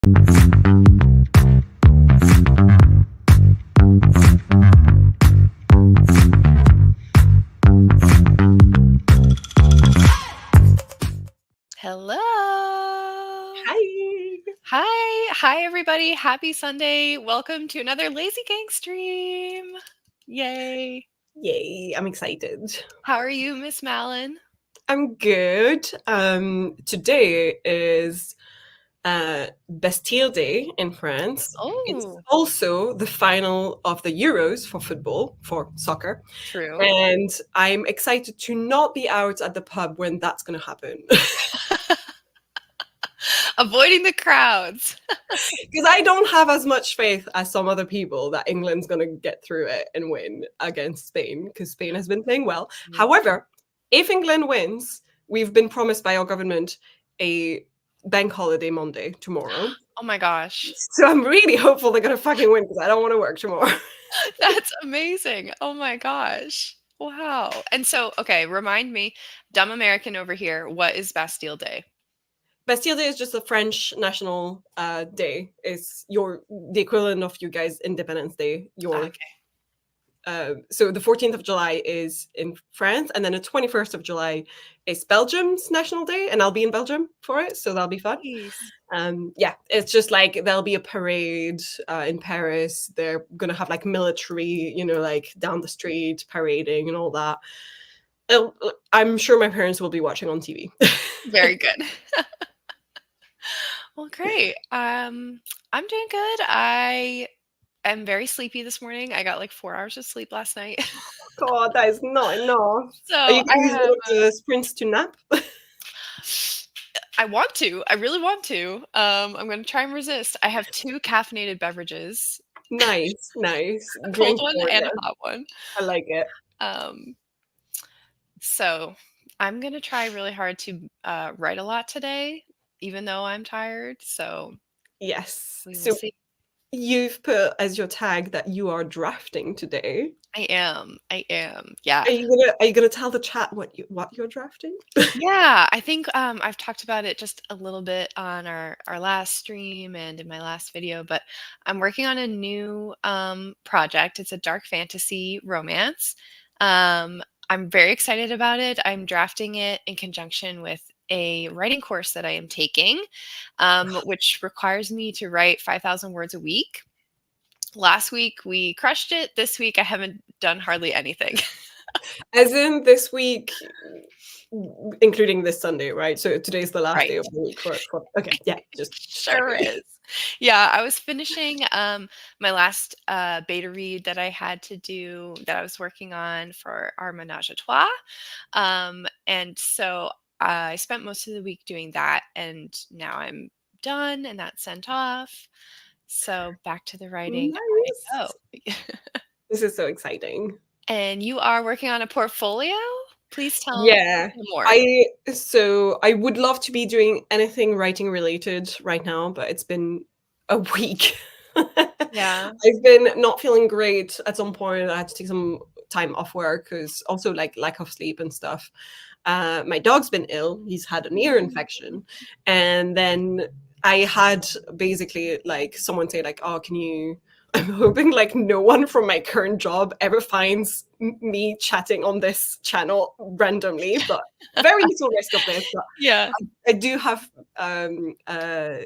Hello. Hi. Hi, everybody. Happy Sunday. Welcome to another Lazy Gang stream. Yay. Yay, I'm excited. How are you, Miss Malin? I'm good. Today is Bastille Day in France. It's Oh, also the final of the Euros for football, for soccer. true. And I'm excited to not be out at the pub when that's going to happen. Avoiding the crowds. Because I don't have as much faith as some other people that England's going to get through it and win against Spain, because Spain has been playing well. However, if England wins, we've been promised by our government a bank holiday Monday tomorrow. Oh my gosh. So I'm really hopeful they're going to fucking win because I don't want to work tomorrow. That's amazing. Oh my gosh. Wow. And so, okay, remind me, dumb American over here, what is Bastille Day? Bastille Day is just a French national day. It's the equivalent of you guys' Independence Day. Okay. So the 14th of July is in France, and then the 21st of July is Belgium's National Day, and I'll be in Belgium for it, so that'll be fun. Nice. Yeah, it's just like there'll be a parade in Paris. They're gonna have like military, like down the street parading and all that. I'm sure my parents will be watching on TV. Very good. Well, great. I'm doing good. I'm very sleepy this morning. I got like 4 hours of sleep last night. God, that is not enough. So Are you I gonna use have one of the sprints to nap? I want to. I really want to. I'm going to try and resist. I have 2 caffeinated beverages, Nice. a cold Drink one more, and yeah. a hot one. I like it. So I'm going to try really hard to write a lot today, even though I'm tired. So Yes. we will So see. you've put as your tag that you are drafting today. I am. Yeah. Are you gonna tell the chat what you're drafting? Yeah, I think I've talked about it just a little bit on our last stream and in my last video, but I'm working on a new project. It's a dark fantasy romance. I'm very excited about it. I'm drafting it in conjunction with a writing course that I am taking, which requires me to write 5,000 words a week. Last week we crushed it. This week I haven't done hardly anything. As in this week, including this Sunday, right? So today's the last Right. day of the week for okay, yeah, just Sure checking. is. Yeah, I was finishing my last beta read that I had to do that I was working on for our Menage a Trois. And so I spent most of the week doing that, and now I'm done and that's sent off. So back to the writing I Nice. go. This is so exciting. And you are working on a portfolio? Please tell Yeah. me more. I would love to be doing anything writing related right now, but it's been a week. Yeah. I've been not feeling great at some point. I had to take some time off work because also like lack of sleep and stuff. My dog's been ill. He's had an ear infection. And then I had basically like someone say like, oh, can you, I'm hoping like no one from my current job ever finds me chatting on this channel randomly, but very little risk of this. But Yeah. I do have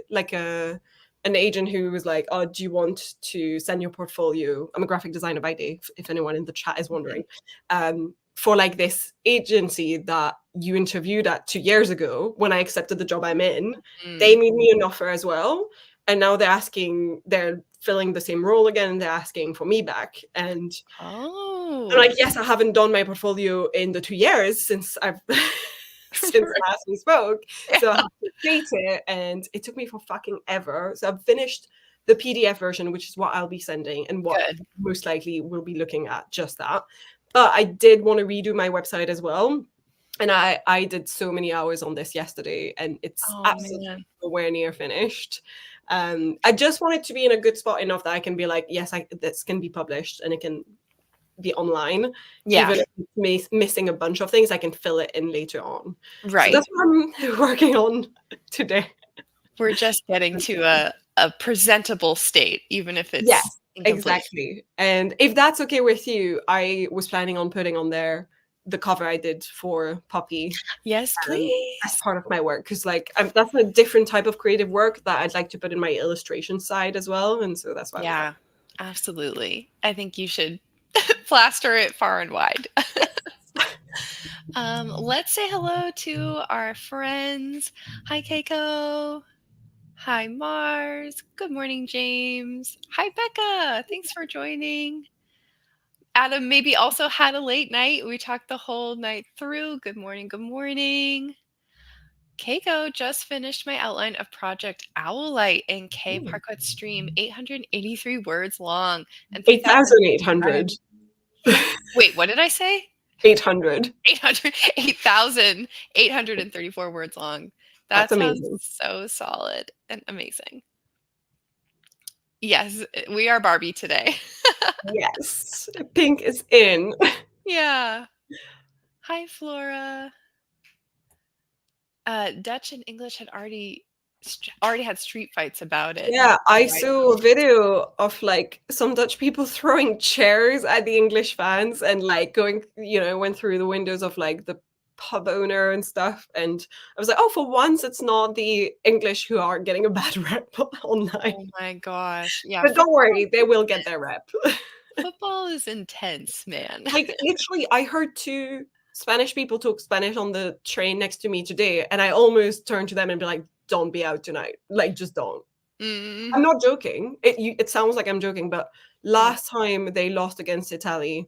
like an agent who was like, oh, do you want to send your portfolio? I'm a graphic designer by day, if anyone in the chat is wondering. For like this agency that you interviewed at 2 years ago when I accepted the job I'm in, they made me an offer as well. And now they're filling the same role again, and they're asking for me back. And I'm like, yes, I haven't done my portfolio in the 2 years since I've since last we spoke. Yeah. So I have to update it, and it took me for fucking ever. So I've finished the PDF version, which is what I'll be sending, and what Good. most likely we'll be looking at just that. But I did want to redo my website as well. And I did so many hours on this yesterday, and it's absolutely nowhere near finished. I just want it to be in a good spot enough that I can be like, yes, this can be published and it can be online. Yeah. Even if it's missing a bunch of things, I can fill it in later on. Right. So that's what I'm working on today. We're just getting to a presentable state, even if Yes, it's incomplete. exactly. And if that's okay with you, I was planning on putting on there the cover I did for Puppy Yes, as please. part of my work, because like that's a different type of creative work that I'd like to put in my illustration side as well, and so that's why I was like, Yeah, absolutely. I think you should plaster it far and wide. yes. Let's say hello to our friends. Hi, Keiko. Hi, Mars. Good morning, James. Hi, Becca. Thanks for joining. Adam maybe also had a late night. We talked the whole night through. Good morning. Good morning. Keiko just finished my outline of Project Owlite in K Ooh. Parkwood Stream, 883 words long and 8,800. 3,000. Wait, what did I say? 800. 800, 8,834 words long. That's That sounds amazing. so solid and amazing. Yes, we are Barbie today. Yes. Pink is in. Yeah. Hi, Flora. Dutch and English had already had street fights about it. Yeah, I Right. saw a video of like some Dutch people throwing chairs at the English fans and like going, went through the windows of like the pub owner and stuff. And I was like, oh, for once it's not the English who are getting a bad rep online. Oh my gosh. Yeah, But don't worry, they will get their rep. football is intense, man. Like literally, I heard two Spanish people talk Spanish on the train next to me today, and I almost turned to them and be like, "Don't be out tonight. Like, just don't." Mm, I'm not joking. It sounds like I'm joking, but mm. last time they lost against Italy,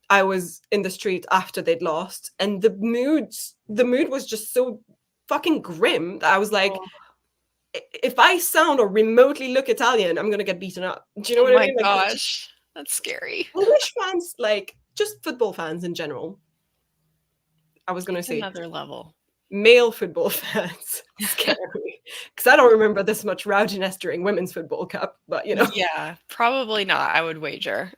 I was in the street after they'd lost, and the mood was just so fucking grim that I was like, Oh, if I sound or remotely look Italian, I'm gonna get beaten up. Do you know oh what I my mean? Like gosh. That's scary. English fans, like just football fans in general. I was gonna It's say another level. male football fans scare me because I don't remember this much rowdiness during Women's Football Cup, but Yeah, probably not, I would wager.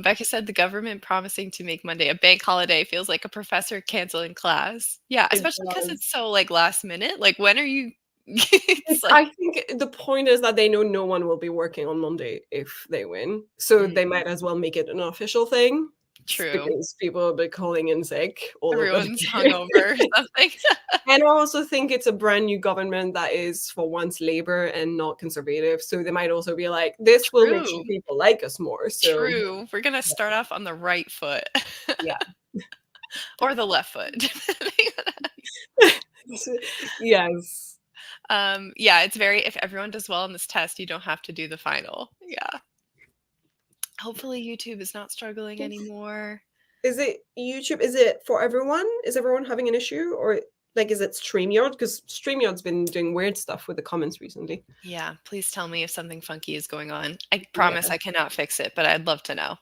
Becca said the government promising to make Monday a bank holiday feels like a professor canceling class. Yeah, it especially because does. it's so like last minute. Like, when are you? It's like, I think the point is that they know no one will be working on Monday if they win, so they mm, might as well make it an official thing true. because people will be calling in sick all over the Everyone's place. hungover or something. And I also think it's a brand new government that is for once Labour and not Conservative, so they might also be like, this will make sure True. people like us more. So True. We're gonna start off on the right foot yeah. or the left foot. Depending Yes. yeah, it's very if everyone does well on this test, you don't have to do the final. Yeah. Hopefully YouTube is not struggling anymore. Is it YouTube? Is it for everyone? Is everyone having an issue? Or like is it StreamYard? Because StreamYard's been doing weird stuff with the comments recently. Yeah, please tell me if something funky is going on. I promise Yeah. I cannot fix it, but I'd love to know.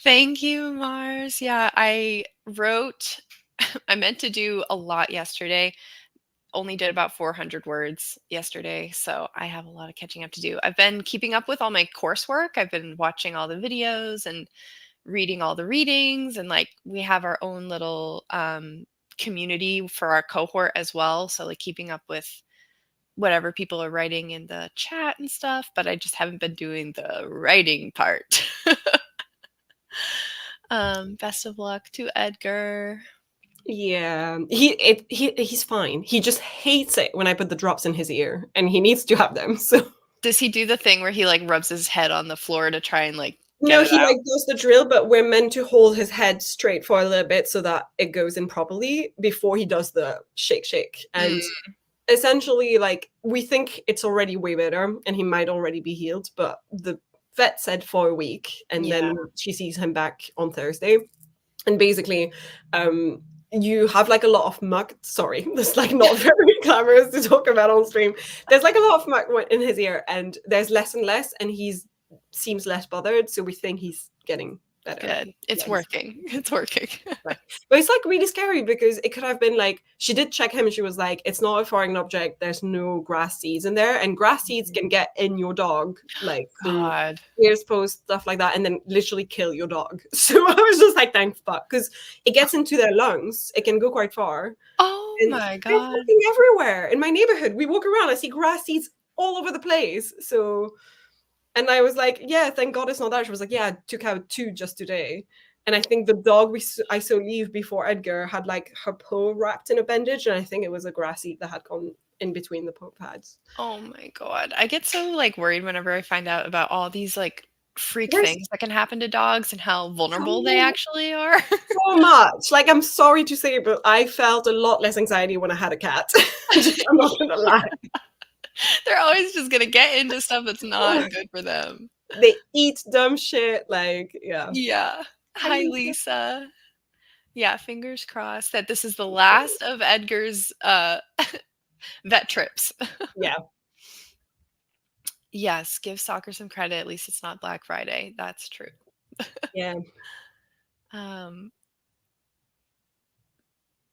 Thank you, Mars. Yeah, I wrote I meant to do a lot yesterday. Only did about 400 words yesterday, so I have a lot of catching up to do. I've been keeping up with all my coursework. I've been watching all the videos and reading all the readings, and like we have our own little community for our cohort as well. So like keeping up with whatever people are writing in the chat and stuff, but I just haven't been doing the writing part. Best of luck to Edgar. Yeah. He's fine. He just hates it when I put the drops in his ear, and he needs to have them. So Does he do the thing where he like rubs his head on the floor to try and like get no, it he out? like does the drill, but we're meant to hold his head straight for a little bit so that it goes in properly before he does the shake shake. And Mm, essentially, like, we think it's already way better and he might already be healed, but the vet said for a week, and yeah, then she sees him back on Thursday. And basically, you have like a lot of muck. Sorry, this like not very glamorous to talk about on stream. There's like a lot of muck in his ear, and there's less and less, and he's seems less bothered. So we think he's getting better. good. It's Yes. working. It's working. Right. But it's like really scary because it could have been like she did check him and she was like, it's not a foreign object, there's no grass seeds in there. And grass seeds can get in your dog, like through God. ears, post, stuff like that, and then literally kill your dog. So I was just like, thank fuck. Because it gets into their lungs, it can go quite far. Oh And my they're god. fucking everywhere in my neighborhood. We walk around, I see grass seeds all over the place. So, and I was like, yeah, thank God it's not that. She was like, yeah, I took out 2 just today. And I think the dog I saw leave before Edgar had like her paw wrapped in a bandage, and I think it was a grass seed that had gone in between the paw pads. Oh my god. I get so, like, worried whenever I find out about all these, like, freak There's things that can happen to dogs and how vulnerable they so actually are. so much. Like, I'm sorry to say, but I felt a lot less anxiety when I had a cat. I'm not gonna lie. They're always just gonna get into stuff that's not good for them. They eat dumb shit. Like, yeah. Yeah. Hi, Hi, Lisa. Lisa. Yeah, fingers crossed that this is the last of Edgar's, vet trips. Yeah, Yes, give soccer some credit, at least it's not Black Friday, that's true. yeah. Um,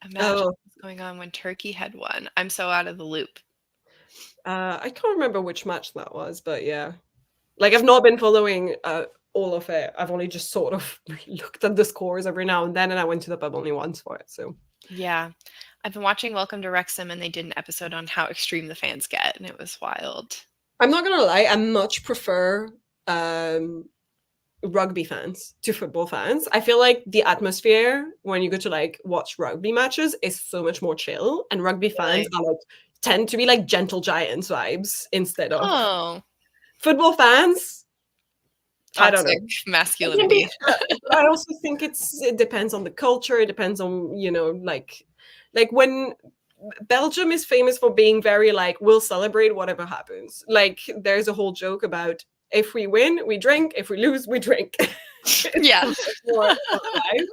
imagine Oh, what's going on when Turkey had won. I'm so out of the loop. I can't remember which match that was, but yeah. Like, I've not been following all of it. I've only just sort of looked at the scores every now and then, and I went to the pub only once for it. So Yeah. I've been watching Welcome to Wrexham, and they did an episode on how extreme the fans get, and it was wild. I'm not gonna lie, I much prefer um, rugby fans to football fans. I feel like the atmosphere when you go to like watch rugby matches is so much more chill, and rugby fans Really? are like tend to be like gentle giants vibes instead of Oh, football fans. I don't toxic know. It can be, masculinity. but I also think it depends on the culture. It depends on like when Belgium is famous for being very like we'll celebrate whatever happens. Like there's a whole joke about if we win, we drink. If we lose, we drink. It's Yeah. a bit more that vibe.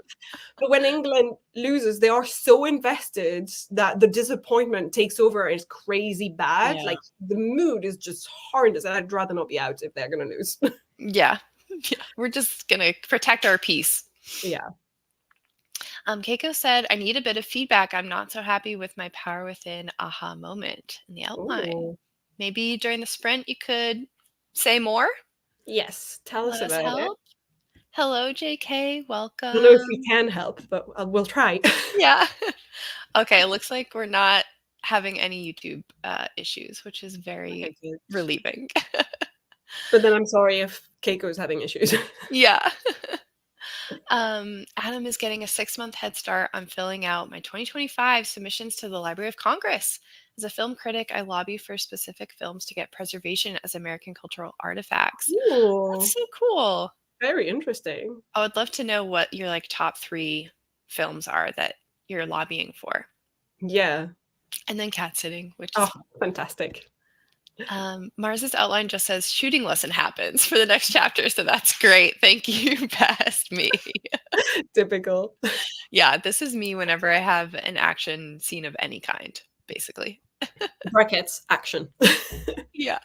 But when England loses, they are so invested that the disappointment takes over and it's crazy bad. Yeah. Like the mood is just horrendous, and I'd rather not be out if they're gonna lose. Yeah. Yeah. We're just gonna protect our peace. Yeah. Keiko said, I need a bit of feedback. I'm not so happy with my power within aha moment in the outline. Ooh. Maybe during the sprint, you could say more? Yes. Tell us Let us about it. help. Hello, JK. I don't know if we Welcome. can help, but we'll try. Yeah. Okay. It looks like we're not having any YouTube issues, which is very Okay, good. relieving. But then I'm sorry if Keiko's having issues. Yeah. Adam is getting a 6-month head start on filling out my 2025 submissions to the Library of Congress. As a film critic, I lobby for specific films to get preservation as American cultural artifacts. Ooh, That's so cool. very interesting. I would love to know what your like top 3 films are that you're lobbying for. Yeah. And then cat sitting, which is Oh, fantastic. Mars's outline just says shooting lesson happens for the next chapter, so that's great. Thank you, past me. Typical. Yeah, this is me whenever I have an action scene of any kind, basically. Brackets, action. Yeah.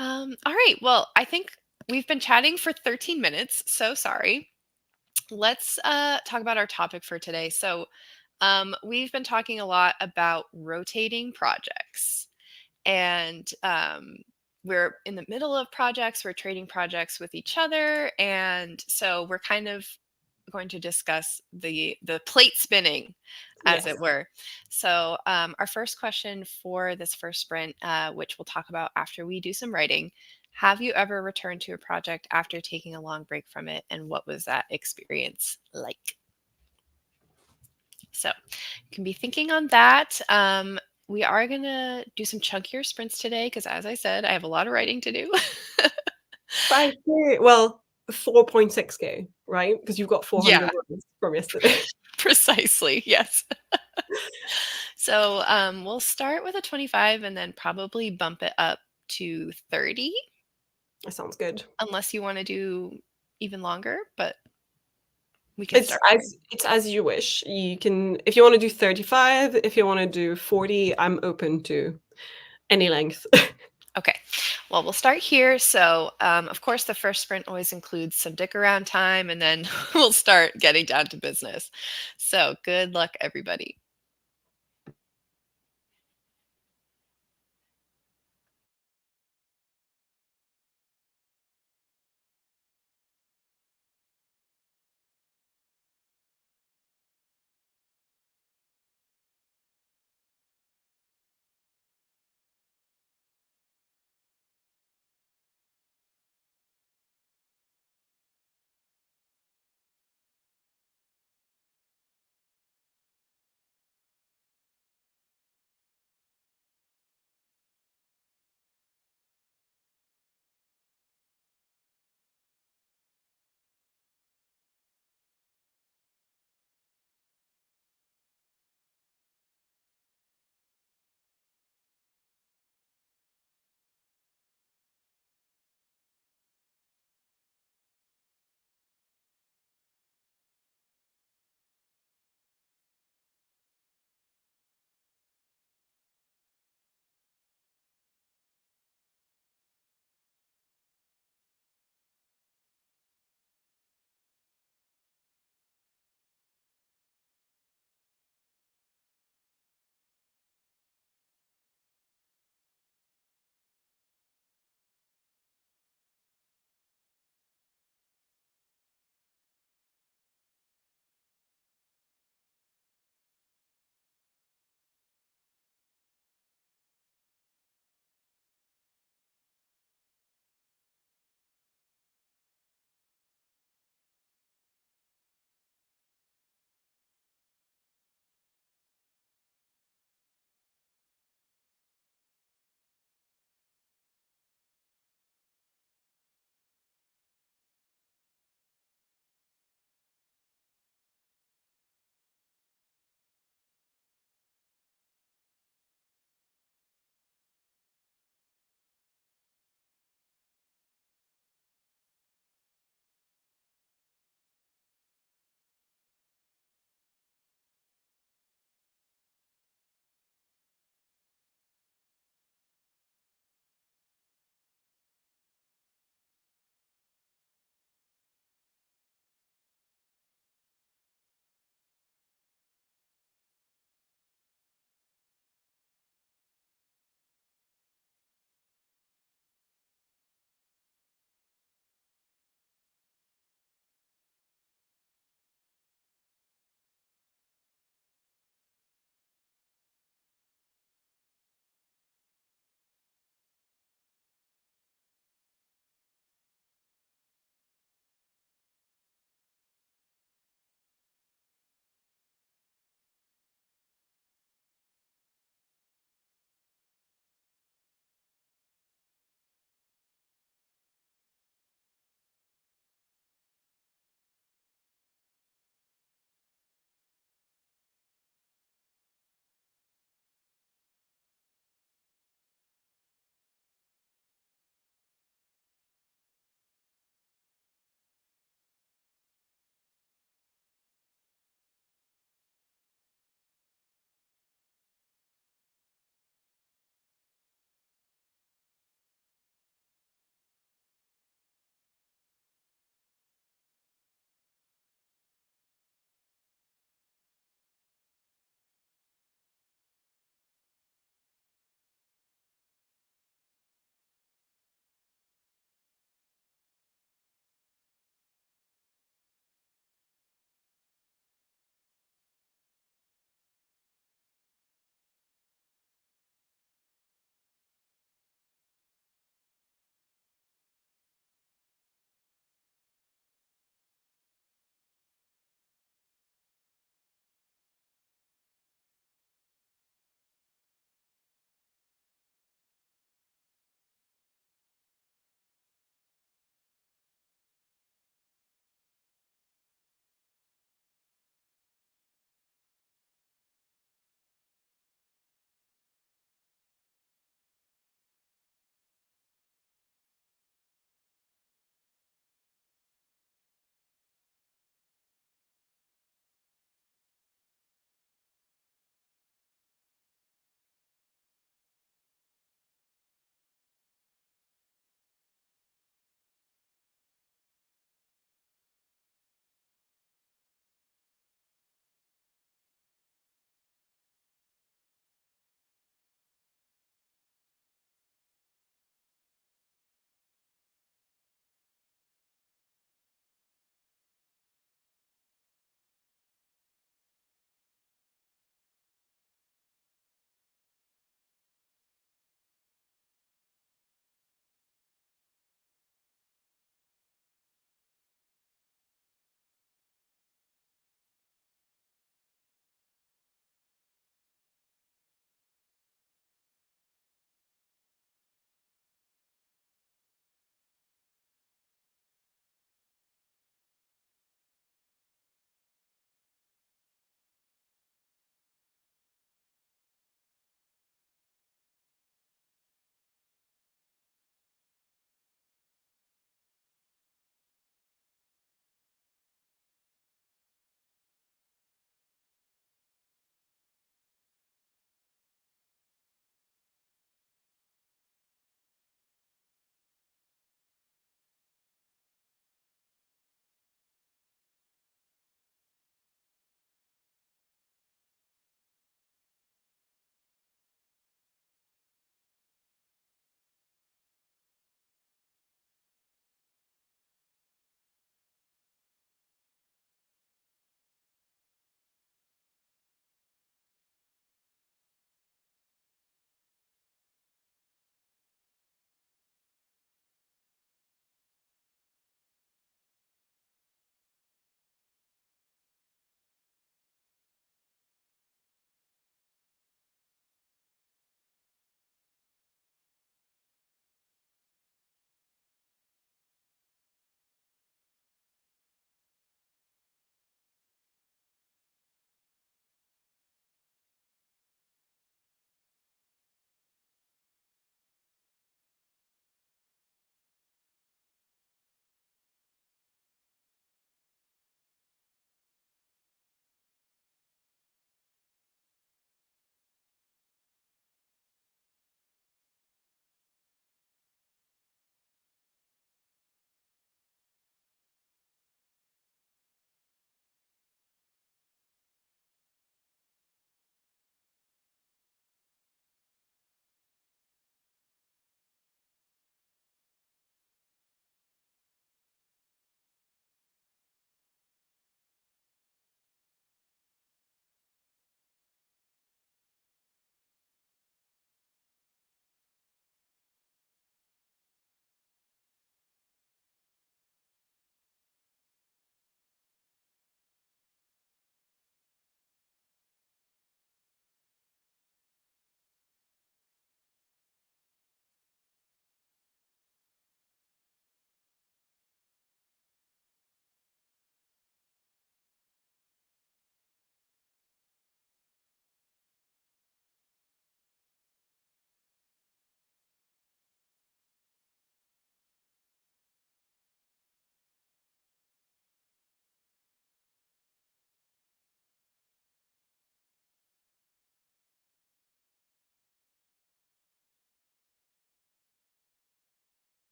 All right. Well, I think we've been chatting for 13 minutes. So sorry. Let's talk about our topic for today. So, we've been talking a lot about rotating projects, and we're in the middle of projects. We're trading projects with each other, and so we're kind of going to discuss the plate spinning, as Yes. it were. So, our first question for this first sprint, which we'll talk about after we do some writing. Have you ever returned to a project after taking a long break from it, and what was that experience like? So, you can be thinking on that. We are gonna do some chunkier sprints today because, as I said, I have a lot of writing to do. 5K. Well, 4.6K, right? Because you've got 400 Yeah, words from yesterday. precisely. Yes. So, we'll start with a 25 and then probably bump it up to 30, That sounds good. unless you want to do even longer, but we can It's start there. as you wish. You can if you want to do 35, if you want to do 40, I'm open to any length. Okay. Well, we'll start here. So, of course, the first sprint always includes some dick around time, and then we'll start getting down to business. So, good luck, everybody.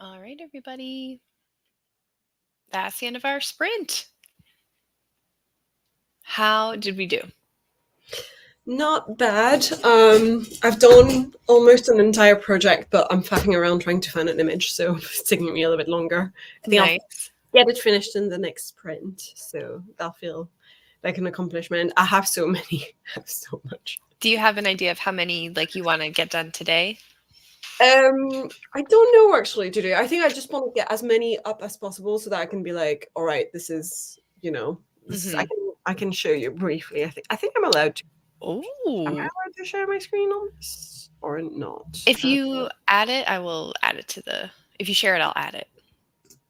All right, everybody. That's the end of our sprint. How did we do? Not bad. I've done almost an entire project, but I'm faffing around trying to find an image, so it's taking me a little bit longer. I think I'll Nice. get it finished in the next sprint, so that'll feel like an accomplishment. I have so many, I have so much. Do you have an idea of how many like you want to get done today? I don't know actually today. I think I just want to get as many up as possible so that I can be like, all right, this is, this is, Mm-hmm. I can show you briefly. I think I'm allowed to. Am I Oh. allowed to share my screen on this or not? If you add it, I will add it to the. If you share it, I'll add it.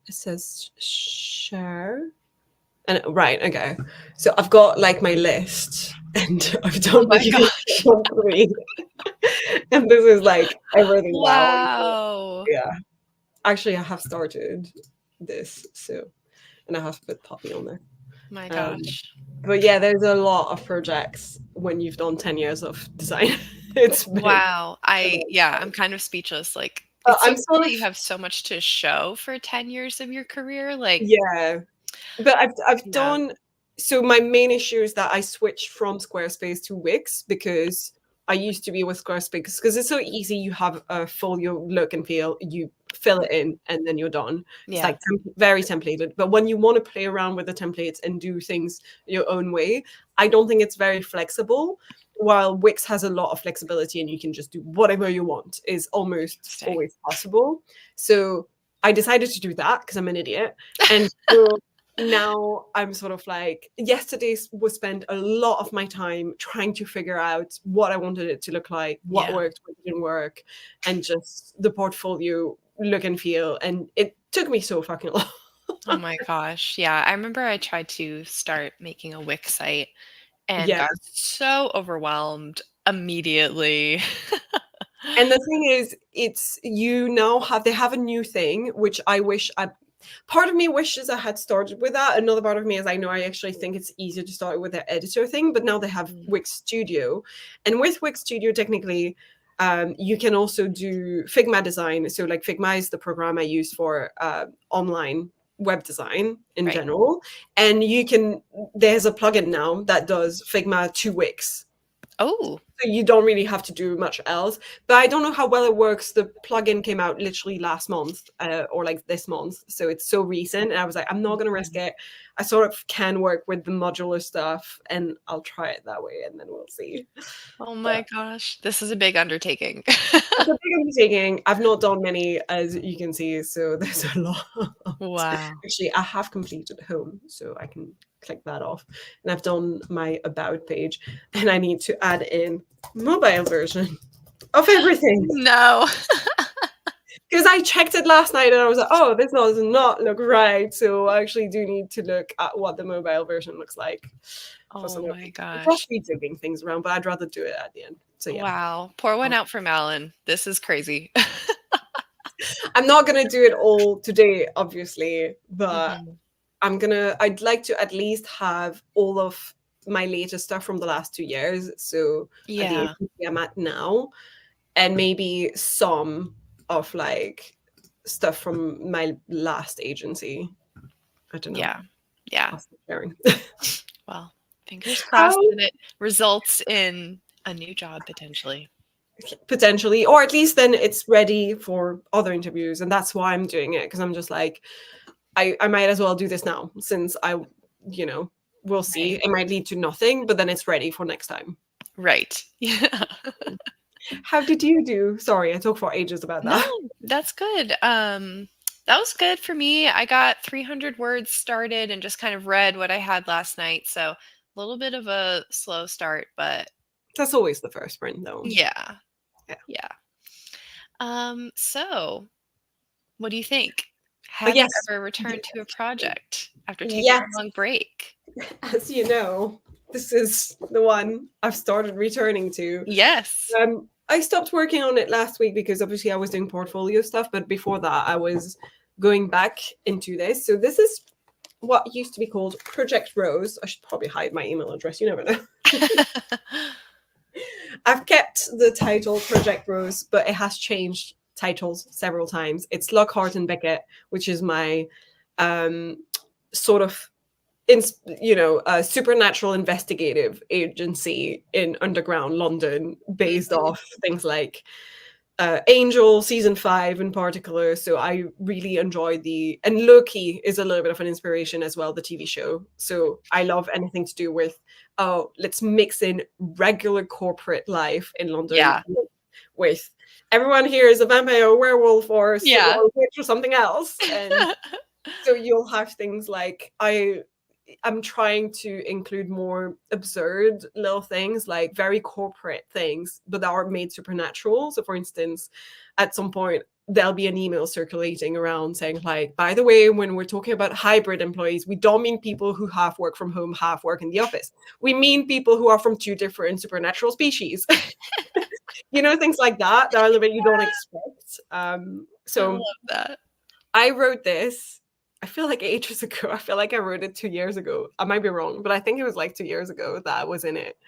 It says share. And right, okay. So I've got like my list and I've Oh done my like gosh. one three. And this is like everything. Wow. Wow. Yeah. Actually I have started this, so and I have to put Poppy on there. My Um, gosh. but yeah, there's a lot of projects when you've done 10 years of design. It's been Wow. I'm kind of speechless. Like, it's so I'm cool sort that of you have so much to show for 10 years of your career. Like, yeah. But I've yeah. done so my main issue is that I switched from Squarespace to Wix because I used to be with Squarespace because it's so easy. You have a folio look and feel, you fill it in, and then you're done. It's Yeah. like very templated. But when you want to play around with the templates and do things your own way, I don't think it's very flexible. While Wix has a lot of flexibility and you can just do whatever you want, is almost Interesting. always possible. So I decided to do that because I'm an idiot. And so now I'm sort of like, yesterday was spent a lot of my time trying to figure out what I wanted it to look like, what Yeah. worked, what didn't work, and just the portfolio look and feel. And it took me so fucking long. Oh my gosh. Yeah. I remember I tried to start making a Wix site and Yeah. got so overwhelmed immediately. And the thing is, it's you now have they have a new thing, which I wish I part of me wishes I had started with that. Another part of me is I know I actually think it's easier to start with their editor thing, but now they have Mm. Wix Studio. And with Wix Studio, technically, you can also do Figma design. So like Figma is the program I use for online web design in Right. general. And there's a plugin now that does Figma to Wix. Oh, So you don't really have to do much else. But I don't know how well it works. The plugin came out literally last month or like this month. So it's so recent. And I was like, I'm not going to risk it. I sort of can work with the modular stuff and I'll try it that way and then we'll see. oh But my gosh. This is a big undertaking. it's a big undertaking. I've not done many, as you can see. So there's a lot. Wow. Actually, I have completed home. So I can click that off. And I've done my about page. And I need to add in mobile version of everything. No. Because I checked it last night and I was like, oh, this does not look right. So I actually do need to look at what the mobile version looks like for Oh some of my it. gosh. Possibly digging things around, but I'd rather do it at the end. So yeah. Wow. Pour one out for Malin. This is crazy. I'm not gonna do it all today, obviously, but Mhm. I'd like to at least have all of my latest stuff from the last 2 years. So at the Yeah. agency I'm at now, and maybe some of like stuff from my last agency. I don't know. Yeah. Yeah. I'll stop sharing. Well, fingers How crossed that it results in a new job potentially. potentially, or at least then it's ready for other interviews, and that's why I'm doing it because I'm just like, I might as well do this now since you know, we'll see. Right. It might lead to nothing, but then it's ready for next time. Right. Yeah. How did you do? Sorry, I talked for ages about No, that. that's good. That was good for me. I got 300 words started and just kind of read what I had last night. So a little bit of a slow start, but That's always the first sprint, though. yeah. Yeah. Yeah. So what do you think? But Have you yes, ever returned to a project after taking yes, a long break? as you know, this is the one I've started returning to. Yes. I stopped working on it last week because obviously I was doing portfolio stuff, but before that I was going back into this. So this is what used to be called Project Rose. I should probably hide my email address. You never know. I've kept the title Project Rose, but it has changed titles several times. It's Lockhart and Beckett, which is my sort of a supernatural investigative agency in underground London, based Mhm. off things like Angel season 5 in particular. So I really enjoyed and Loki is a little bit of an inspiration as well, the TV show. So I love anything to do with, oh, let's mix in regular corporate life in London Yeah. with everyone here is a vampire or werewolf or Yeah. witch or something else. And so you'll have things like I'm trying to include more absurd little things, like very corporate things, but that are made supernatural. So, for instance, at some point, there'll be an email circulating around saying, like, by the way, when we're talking about hybrid employees, we don't mean people who half work from home, half work in the office. We mean people who are from two different supernatural species. Things like that are a little bit you don't expect. I love So that. I wrote this, I feel like ages ago. I feel like I wrote it 2 years ago. I might be wrong, but I think it was like 2 years ago that I was in it.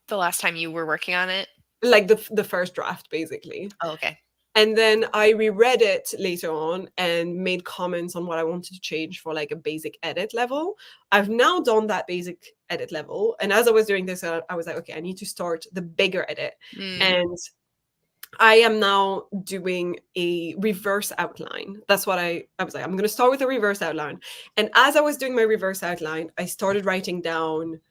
The last time you were working on it? Like the first draft, basically. Oh, okay. And then I reread it later on and made comments on what I wanted to change for like a basic edit level. I've now done that basic edit level. And as I was doing this, I was like, okay, I need to start the bigger edit. Mm. And I am now doing a reverse outline. That's what I was like, I'm going to start with a reverse outline. And as I was doing my reverse outline, I started writing down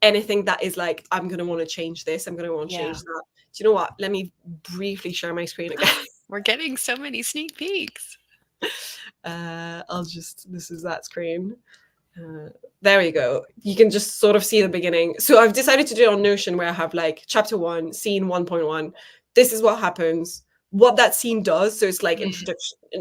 anything that is like, I'm going to want to change this. I'm going to want to Yeah. change that. Do you know what? Let me briefly share my screen again. We're getting so many sneak peeks. This is that screen. There we go. You can just sort of see the beginning. So I've decided to do it on Notion, where I have like chapter 1, scene 1.1. This is what happens, what that scene does. So it's like Mm.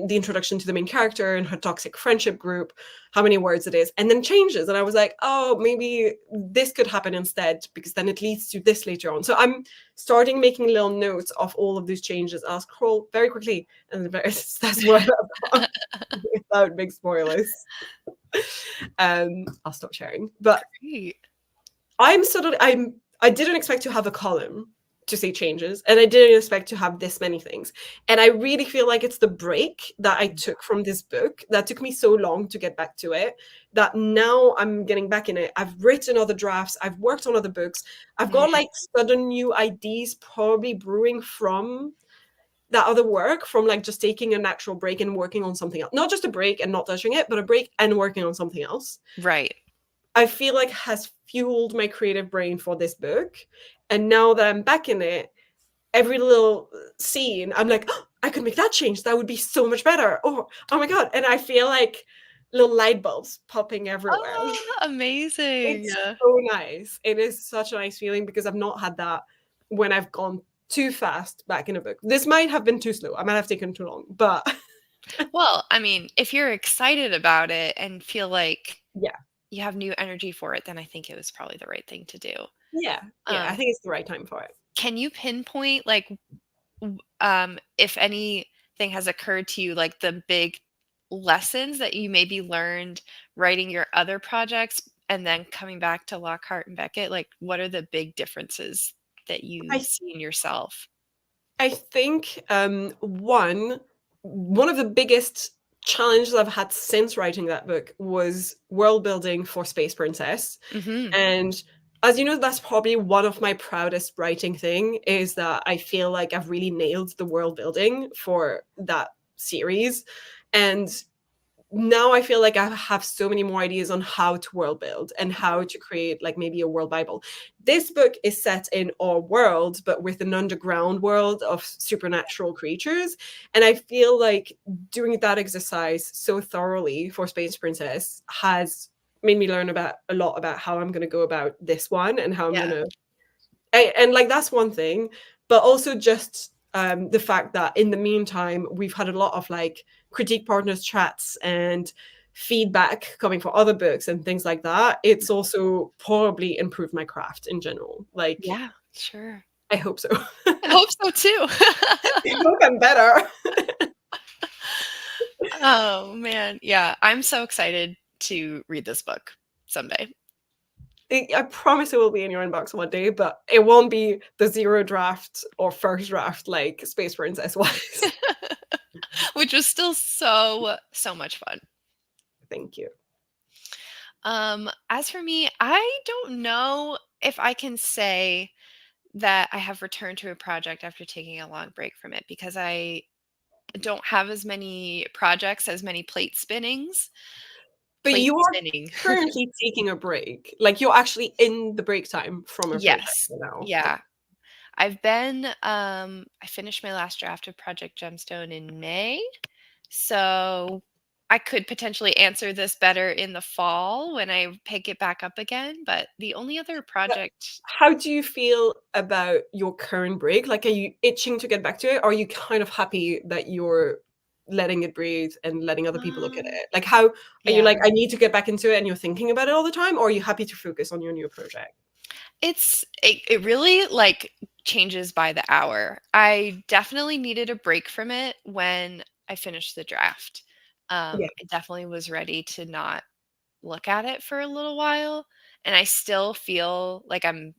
the introduction to the main character and her toxic friendship group, how many words it is, and then changes. And I was like, oh, maybe this could happen instead, because then it leads to this later on. So I'm starting making little notes of all of these changes. I'll scroll very quickly, and that's what I've got without big spoilers. I'll stop sharing. But Great. I didn't expect to have a column to say changes, and I didn't expect to have this many things. And I really feel like it's the break that I took from this book that took me so long to get back to it, that now I'm getting back in it. I've written other drafts, I've worked on other books, I've got Mm. like sudden new ideas probably brewing from that other work, from like just taking a natural break and working on something else. Not just a break and not touching it, but a break and working on something else. Right. I feel like has fueled my creative brain for this book. And now that I'm back in it, every little scene, I'm like, oh, I could make that change. That would be so much better. Oh my God. And I feel like little light bulbs popping everywhere. Oh, amazing. It's so nice. It is such a nice feeling, because I've not had that when I've gone too fast back in a book. This might have been too slow. I might have taken too long, but Well, I mean, if you're excited about it and feel like yeah. you have new energy for it, then I think it was probably the right thing to do. Yeah. Yeah. I think it's the right time for it. Can you pinpoint like if anything has occurred to you, like the big lessons that you maybe learned writing your other projects and then coming back to Lockhart and Beckett? Like, what are the big differences that you I see in yourself? I think one of the biggest challenges I've had since writing that book was world building for Space Princess. Hmm. And as you know, that's probably one of my proudest writing thing, is that I feel like I've really nailed the world building for that series. And now I feel like I have so many more ideas on how to world build and how to create like maybe a world Bible. This book is set in our world, but with an underground world of supernatural creatures. And I feel like doing that exercise so thoroughly for Space Princess has made me learn about a lot about how I'm going to go about this one, and how I'm Yeah. going to and like that's one thing, but also just the fact that in the meantime we've had a lot of like critique partners chats and feedback coming for other books and things like that. It's also probably improved my craft in general. Like, Yeah, sure. I hope so. I hope so too. I hope I'm better. Oh man. Yeah, I'm so excited to read this book someday. I promise it will be in your inbox one day, but it won't be the zero draft or first draft like Space Princess was. which was still so, so much fun. Thank you. As for me, I don't know if I can say that I have returned to a project after taking a long break from it because I don't have as many projects, as many But plate you are spinning. currently taking a break. Like you're actually in the break time from a project Yes. now. Yeah. I finished my last draft of Project Gemstone in May. So I could potentially answer this better in the fall when I pick it back up again. But the only other But project, how do you feel about your current break? Like, are you itching to get back to it? Or are you kind of happy that you're letting it breathe and letting other people look at um, it? Like, how are you yeah, like, I need to get back into it and you're thinking about it all the time? Or are you happy to focus on your new project? it really like changes by the hour. I definitely needed a break from it when I finished the draft. Yeah. I definitely was ready to not look at it for a little while, and I still feel like I'm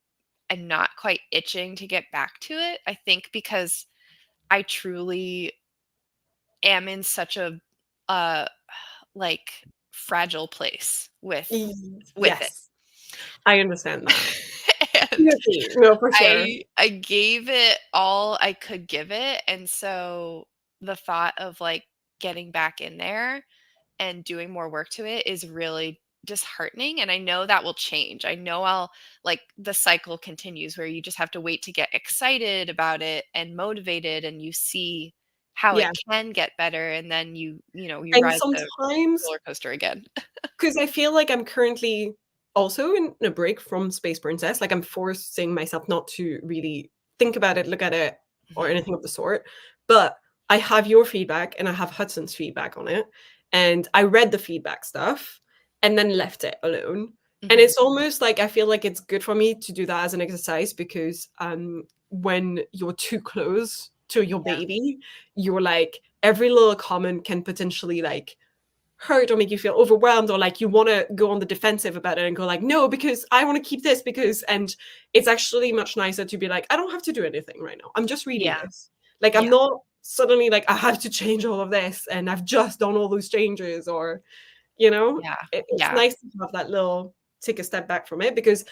not quite itching to get back to it. I think because I truly am in such a uh like fragile place with it. Yes, I understand that. And No, for sure. I gave it all I could give it, and so the thought of, like, getting back in there and doing more work to it is really disheartening, and I know that will change. I know I'll like, the cycle continues where you just have to wait to get excited about it and motivated, and you see how it Yeah. can get better, and then you And ride the sometimes roller coaster again. 'cause I feel like I'm currently also in a break from Space Princess, like, I'm forcing myself not to really think about it, look at it, or Mhm. anything of the sort, but I have your feedback and I have Hudson's feedback on it, and I read the feedback stuff and then left it alone, and Mhm. it's almost like I feel like it's good for me to do that as an exercise because, when you're too close to your Yeah. baby, you're like every little comment can potentially, like, hurt or make you feel overwhelmed or like you want to go on the defensive about it and go like no because I want to keep this because and it's actually much nicer to be like I don't have to do anything right now, I'm just reading Yeah. this, like I'm Yeah. not suddenly like I have to change all of this and I've just done all those changes or Yeah. it's Yeah. nice to have that little take a step back from it because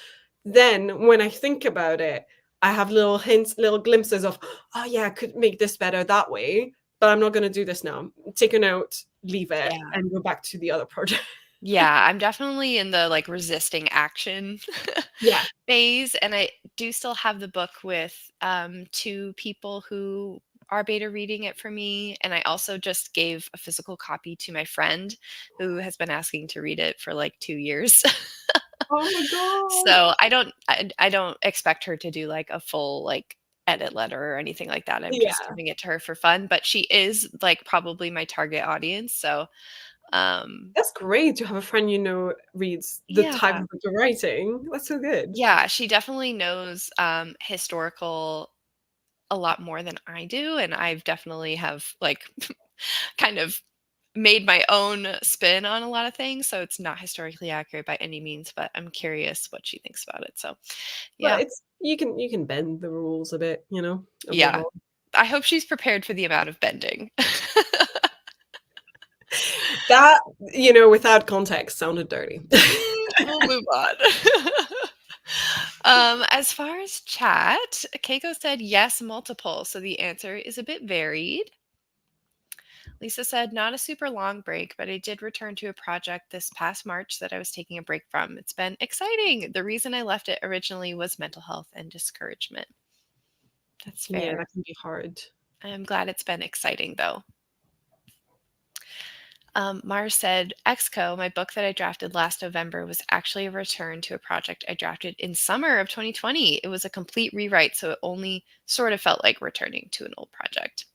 then when I think about it I have little hints, little glimpses of oh yeah I could make this better that way, but I'm not going to do this now. Take a note, leave it, Yeah. and go back to the other project. Yeah, I'm definitely in the, like, resisting action Yeah. phase, and I do still have the book with, 2 people who are beta reading it for me, and I also just gave a physical copy to my friend who has been asking to read it for, like, 2 years. Oh my god. So, I don't expect her to do, like, a full, like, edit letter or anything like that. I'm just Yeah. giving it to her for fun, but she is, like, probably my target audience, so, um That's great to have a friend you know reads the type yeah. of book you're writing. That's so good. Yeah, she definitely knows, historical a lot more than I do, and I've definitely have, like, kind of made my own spin on a lot of things, so it's not historically accurate by any means, but I'm curious what she thinks about it, so, But yeah. it's you can bend the rules a bit, of the Yeah. law. I hope she's prepared for the amount of bending. That, without context sounded dirty. We'll move on. As far as chat, Keiko said yes, multiple, so the answer is a bit varied. Lisa said, not a super long break, but I did return to a project this past March that I was taking a break from. It's been exciting. The reason I left it originally was mental health and discouragement. That's Yeah, fair. that can be hard. I'm glad it's been exciting, though. Mars said, Exco, my book that I drafted last November, was actually a return to a project I drafted in summer of 2020. It was a complete rewrite, so it only sort of felt like returning to an old project.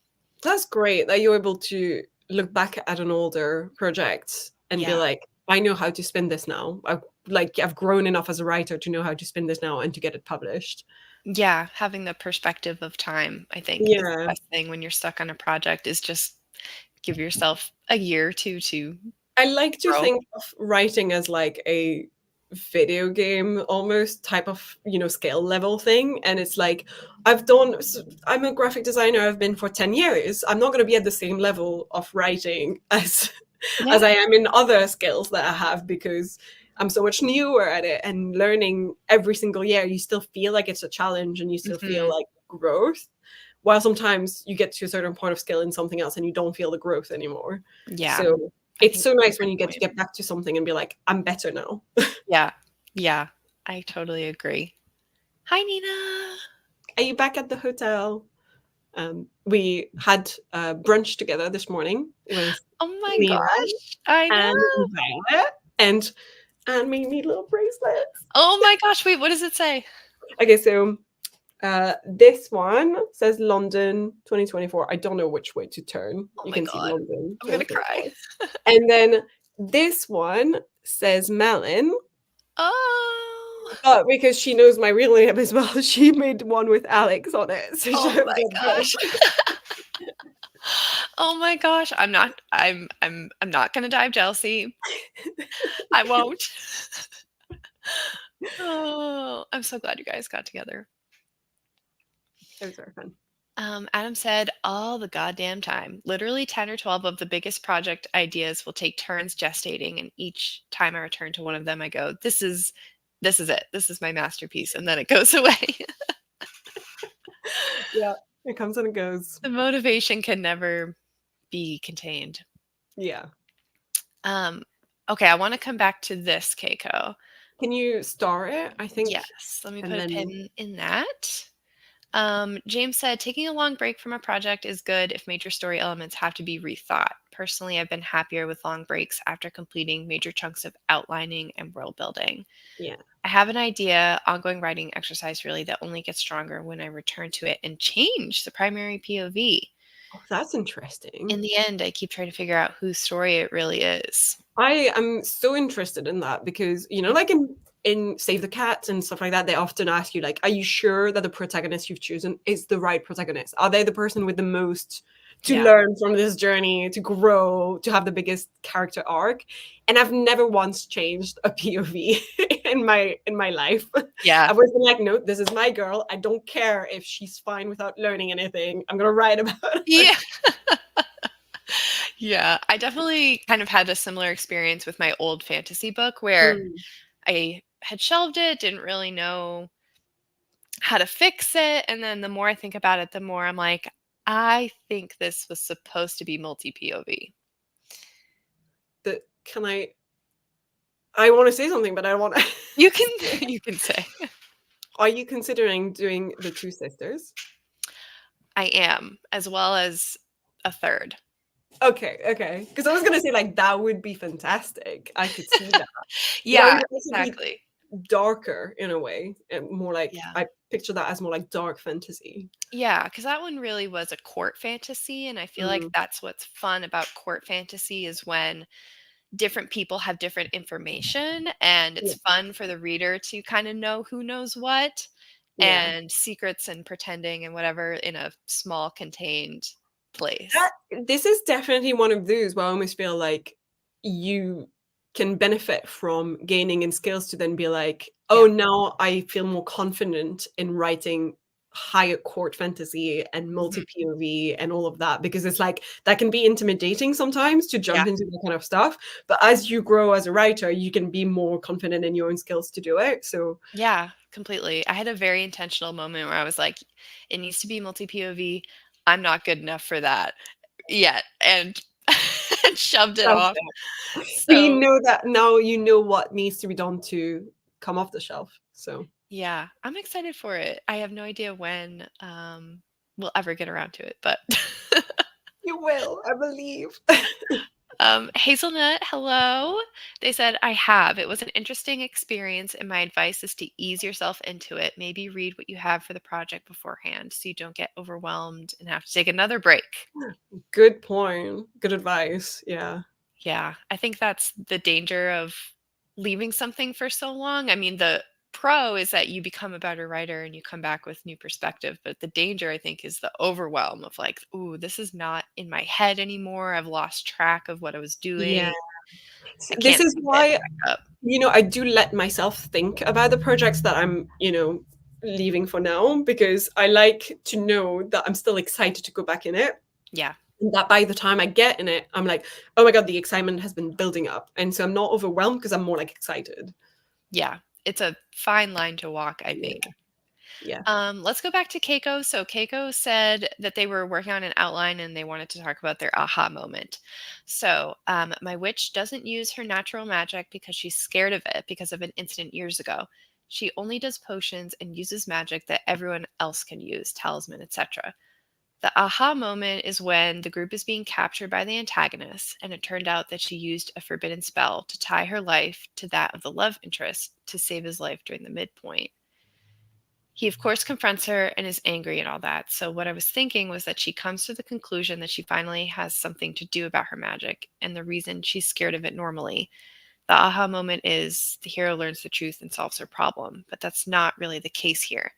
That's great that you're able to look back at an older project and be Yeah. like, I know how to spin this now. I've grown enough as a writer to know how to spin this now and to get it published. Yeah, having the perspective of time, I think, is the Yeah. best thing when you're stuck on a project is just give yourself a year or 2 to I like to grow. think of writing as like video game almost type of skill level thing, and it's like I'm a graphic designer. I've been for 10 years. I'm not going to be at the same level of writing as Yeah. as I am in other skills that I have, because I'm so much newer at it, and learning every single year you still feel like it's a challenge and you still feel Mhm. like growth, while sometimes you get to a certain point of skill in something else and you don't feel the growth anymore. Yeah. So I it's think so that's nice a when good you get to point. get back to something and be like, I'm better now. Yeah. Yeah. I totally agree. Hi, Nina. Are you back at the hotel? We had brunch together this morning with Oh my Nina gosh. I and know. Violet, and made me little bracelets. Oh my gosh. Wait, what does it say? Okay, so this one says London 2024. I don't know which way to turn. Oh You my can see God. London I'm gonna cry. 2024. And then this one says Malin, Oh. but because she knows my real name as well, she made one with Alex on it. So she Oh have my got gosh. both. Oh my gosh. I'm not gonna die of jealousy. I won't. Oh, I'm so glad you guys got together. It was very fun. Adam said, all the goddamn time. Literally 10 or 12 of the biggest project ideas will take turns gestating, and each time I return to one of them, I go, this is it. This is my masterpiece. And then it goes away. Yeah, it comes and it goes. The motivation can never be contained. Yeah. Um, okay, I want to come back to this, Keiko. Can you star it? I think, Yes, let me and put a then pin in that. James said, taking a long break from a project is good if major story elements have to be rethought. Personally, I've been happier with long breaks after completing major chunks of outlining and world building. yeah. I have an idea, ongoing writing exercise really, that only gets stronger when I return to it and change the primary POV. Oh, that's interesting. In the end, I keep trying to figure out whose story it really is. I am so interested in that because, like in Save the Cat and stuff like that, they often ask you, like, are you sure that the protagonist you've chosen is the right protagonist? Are they the person with the most to Yeah. learn from this journey, to grow, to have the biggest character arc? And I've never once changed a POV in my life. Yeah. I've always been like, no, this is my girl. I don't care if she's fine without learning anything. I'm gonna write about her. Yeah. Yeah. I definitely kind of had a similar experience with my old fantasy book where Hmm. I had shelved it, didn't really know how to fix it. And then the more I think about it, the more I'm like, I think this was supposed to be multi POV. That can I want to say something, but I don't want to. You can you can say Are you considering doing the two sisters? I am, as well as a third. Okay, okay. Because I was gonna say like that would be fantastic. I could see that, but I Yeah, would also be exactly. darker in a way, and more like Yeah. I picture that as more like dark fantasy. Yeah, because that one really was a court fantasy. And I feel like Mm, that's what's fun about court fantasy is when different people have different information and it's yeah, fun for the reader to kind of know who knows what yeah. and secrets and pretending and whatever in a small contained That place. this is definitely one of those where I almost feel like you can benefit from gaining in skills to then be like, oh, Yeah. now I feel more confident in writing higher court fantasy and multi Mhm. POV and all of that, because it's like that can be intimidating sometimes to Yeah. jump into that kind of stuff. But as you grow as a writer, you can be more confident in your own skills to do it. So Yeah, completely. I had a very intentional moment where I was like, it needs to be multi POV. I'm not good enough for that yet. And and shoved it shelf off. it. But you So know that now you know what needs to be done to come off the shelf. So yeah, I'm excited for it. I have no idea when we'll ever get around to it, but you will, I believe. Hazelnut, hello. They said, I have. It was an interesting experience, and my advice is to ease yourself into it. Maybe read what you have for the project beforehand so you don't get overwhelmed and have to take another break. Good point. Good advice. Yeah. Yeah, I think that's the danger of leaving something for so long. I mean, the pro is that you become a better writer and you come back with new perspective, but the danger I think is the overwhelm of like, ooh, this is not in my head anymore. I've lost track of what I was Yeah. doing. I This can't is think of it why, back up. I do let myself think about the projects that I'm, leaving for now, because I like to know that I'm still excited to go back in it. Yeah. And that by the time I get in it, I'm like, oh my God, the excitement has been building up. And so I'm not overwhelmed because I'm more like excited. Yeah. It's a fine line to walk, I Yeah. think. Yeah. Let's go back to Keiko. So Keiko said that they were working on an outline and they wanted to talk about their aha moment. So my witch doesn't use her natural magic because she's scared of it because of an incident years ago. She only does potions and uses magic that everyone else can use, talisman, etc. The aha moment is when the group is being captured by the antagonist, and it turned out that she used a forbidden spell to tie her life to that of the love interest to save his life during the midpoint. He, of course, confronts her and is angry and all that. So, what I was thinking was that she comes to the conclusion that she finally has something to do about her magic and the reason she's scared of it normally. The aha moment is the hero learns the truth and solves her problem, but that's not really the case here.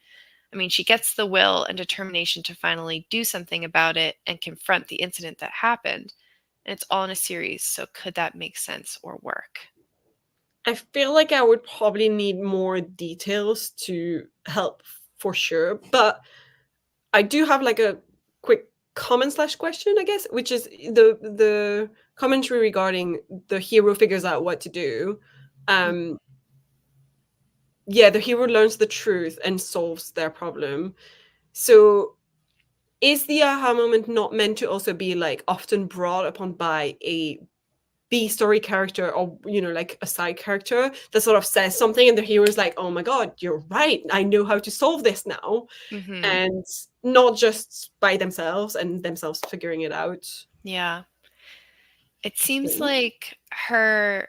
I mean, she gets the will and determination to finally do something about it and confront the incident that happened. And it's all in a series, so could that make sense or work? I feel like I would probably need more details to help for sure. But I do have like a quick comment slash question, I guess, which is the commentary regarding the hero figures out what to do. Mm. Um, yeah, the hero learns the truth and solves their problem. So is the aha moment not meant to also be like often brought upon by a B story character, or like a side character that sort of says something and the hero is like, oh my God, you're right, I know how to solve this now, Mm-hmm. and not just by themselves and themselves figuring it out. Yeah. It I seems think. like her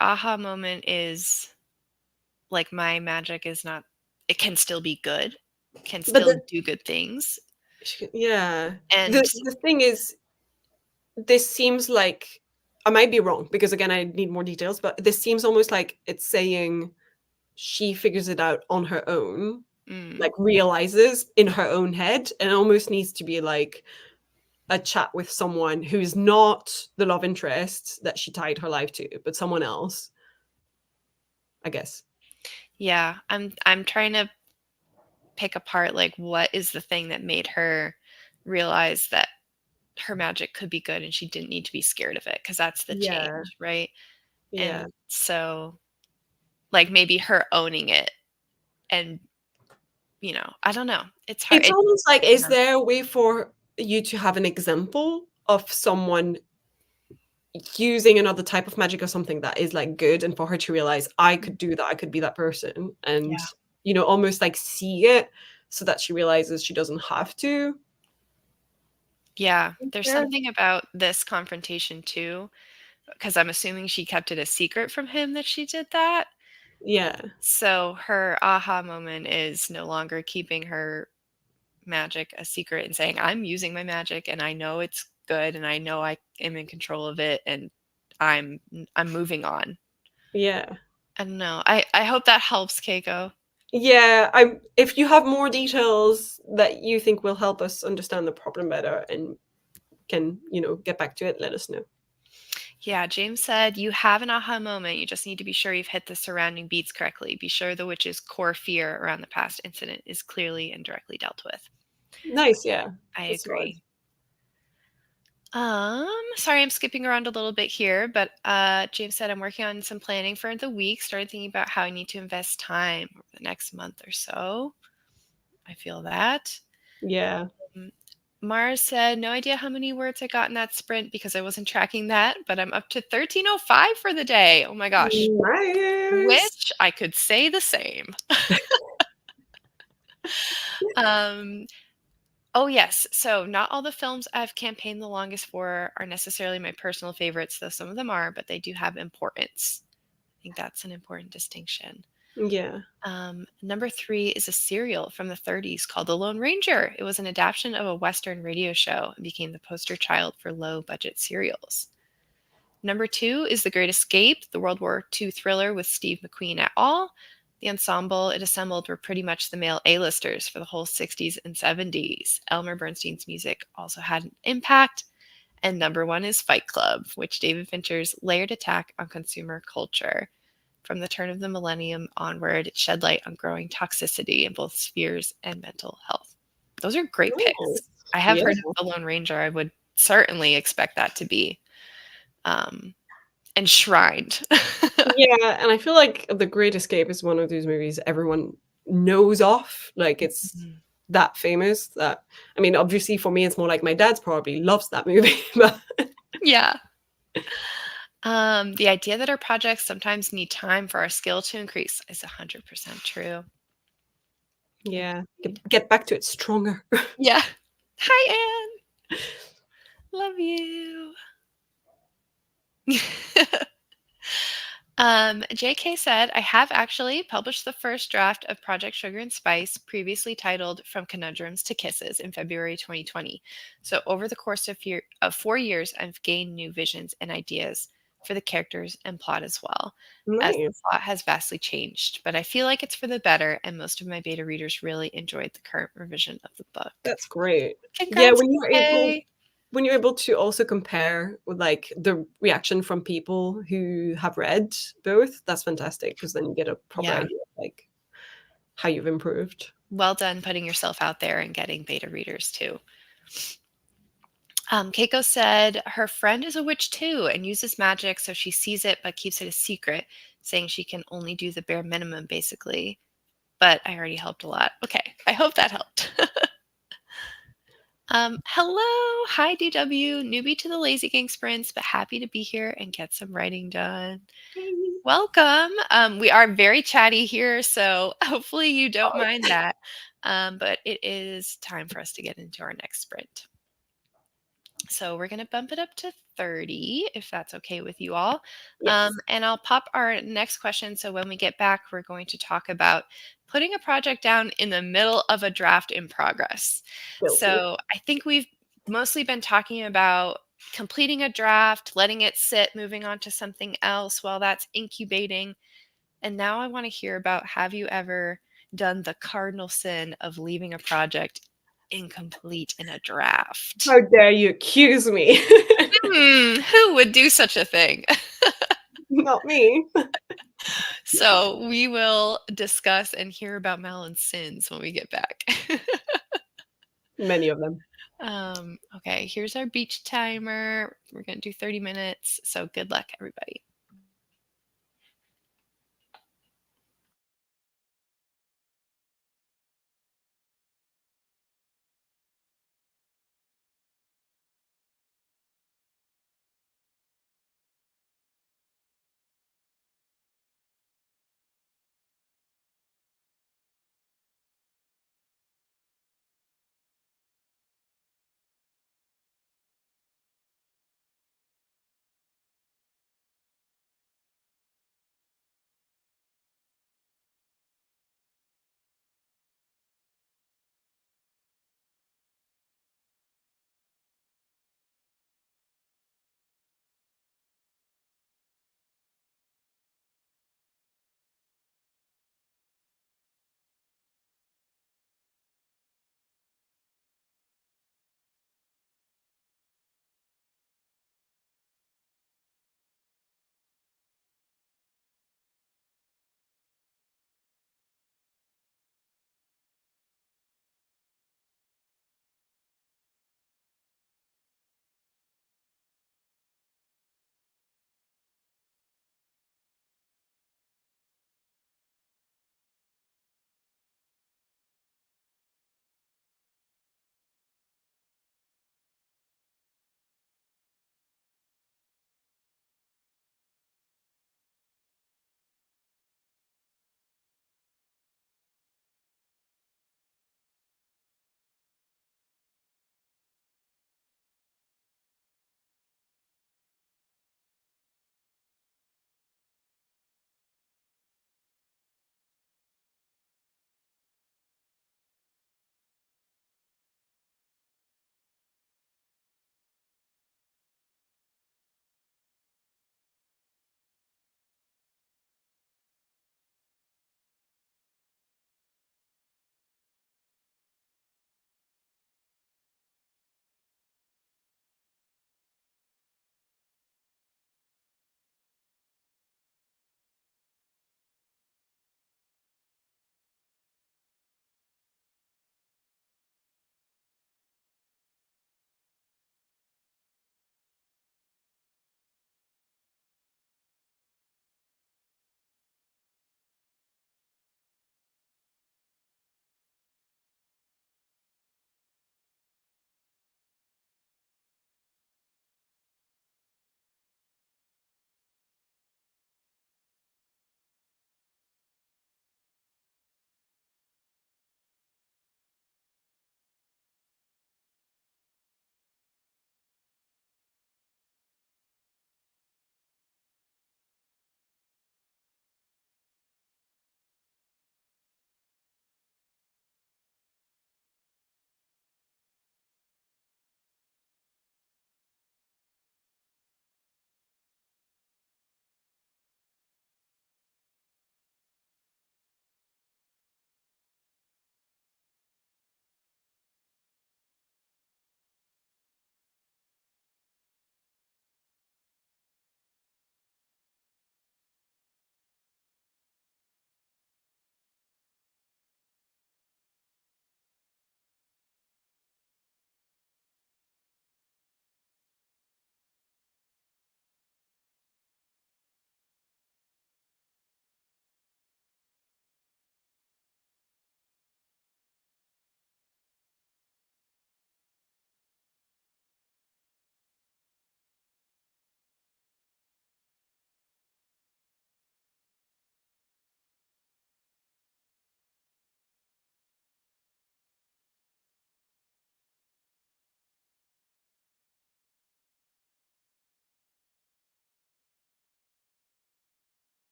aha moment is like my magic is not it can still be good, can But still do good things. yeah, the And the thing is, this seems like, I might be wrong because again I need more details, but this seems almost like it's saying she figures it out on her own, mm, like realizes in her own head, and it almost needs to be like a chat with someone who's not the love interest that she tied her life to, but someone else, I guess. yeah, I'm trying to pick apart like what is the thing that made her realize that her magic could be good and she didn't need to be scared of it because that's the Yeah, change, right? yeah. And so like maybe her owning it and I don't know. It's hard. It's almost like, is Yeah. there a way for you to have an example of someone using another type of magic or something that is like good, and for her to realize I could do that, I could be that person, and Yeah. almost like see it so that she realizes she doesn't have to. Yeah. There's Yeah. something about this confrontation too, because I'm assuming she kept it a secret from him that she did that. Yeah. So her aha moment is no longer keeping her magic a secret and saying, I'm using my magic and I know it's good and I know I am in control of it and I'm moving on. Yeah. I don't know. I hope that helps, Keiko. Yeah, I if you have more details that you think will help us understand the problem better and can, get back to it, let us know. Yeah, James said, you have an aha moment. You just need to be sure you've hit the surrounding beats correctly. Be sure the witch's core fear around the past incident is clearly and directly dealt with. Nice, yeah. I That's smart. agree. Sorry, I'm skipping around a little bit here, but James said I'm working on some planning for the week. Started thinking about how I need to invest time over the next month or so. I feel that. Yeah. Mm, Mars said, no idea how many words I got in that sprint because I wasn't tracking that, but I'm up to 1305 for the day. Oh my gosh. Nice. Which I could say the same. Um, oh, yes. So, not all the films I've campaigned the longest for are necessarily my personal favorites, though some of them are, but they do have importance. I think that's an important distinction. Yeah. Number three is a serial from the 30s called The Lone Ranger. It was an adaptation of a Western radio show and became the poster child for low budget serials. Number two is The Great Escape, the World War II thriller with Steve McQueen et al. The ensemble it assembled were pretty much the male A-listers for the whole 60s and 70s. Elmer Bernstein's music also had an impact, And number one is Fight Club, which David Fincher's layered attack on consumer culture. From the turn of the millennium onward, it shed light on growing toxicity in both spheres and mental health. Those are great picks. Nice. I have Yeah. heard of The Lone Ranger. I would certainly expect that to be um, enshrined. Yeah, and I feel like The Great Escape is one of those movies everyone knows of. Like it's Mhm. that famous that I mean, obviously for me it's more like my dad's probably loves that movie, but Yeah. The idea that our projects sometimes need time for our skill to increase is 100% true. yeah, Agreed. get back to it stronger. Yeah. Hi, Anne. Love you. JK said, I have actually published the first draft of Project Sugar and Spice, previously titled From Conundrums to Kisses, in February 2020. So, over the course of 4 years, I've gained new visions and ideas for the characters and plot as well, as the Nice. plot has vastly changed. But I feel like it's for the better, and most of my beta readers really enjoyed the current revision of the book. That's great. Yeah, Congrats, JK! when you're able to also compare with like the reaction from people who have read both, that's fantastic because then you get a proper Yeah. idea of like how you've improved. Well done putting yourself out there and getting beta readers too. Keiko said her friend is a witch too and uses magic, so she sees it but keeps it a secret, saying she can only do the bare minimum basically. But I already helped a lot. Okay, I hope that helped. Hello, hi DW, newbie to the Lazy Gang sprints, but happy to be here and get some writing done. Welcome. We are very chatty here, so hopefully you don't mind that. But it is time for us to get into our next sprint. So we're going to bump it up to 30, if that's okay with you all. Yes. And I'll pop our next question. So when we get back, we're going to talk about putting a project down in the middle of a draft in progress. Guilty. So I think we've mostly been talking about completing a draft, letting it sit, moving on to something else while that's incubating. And now I want to hear about, have you ever done the cardinal sin of leaving a project incomplete in a draft? How dare you accuse me? Who would do such a thing? Not me. So we will discuss and hear about Malin's sins when we get back. Many of them. Okay, here's our beach timer. We're going to do 30 minutes. So good luck, everybody.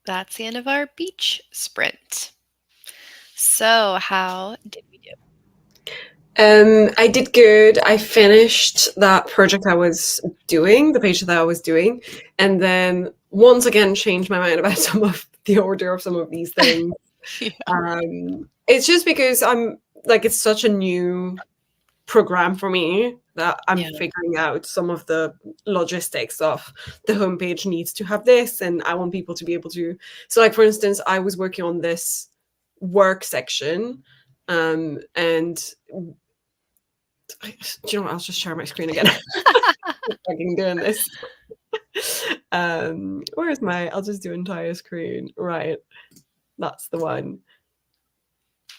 That's the end of our beach sprint. So, how did we do? I did good. I finished that project I was doing, the page that I was doing, and then once again changed my mind about some of the order of some of these things. Yeah. It's just because I'm like, it's such a new program for me that I'm Yeah. figuring out some of the logistics of the homepage needs to have this, and I want people to be able to. So, like for instance, I was working on this work section, and do you know what? I'll just share my screen again. Fucking doing this. Where is my? I'll just do entire screen. Right, that's the one.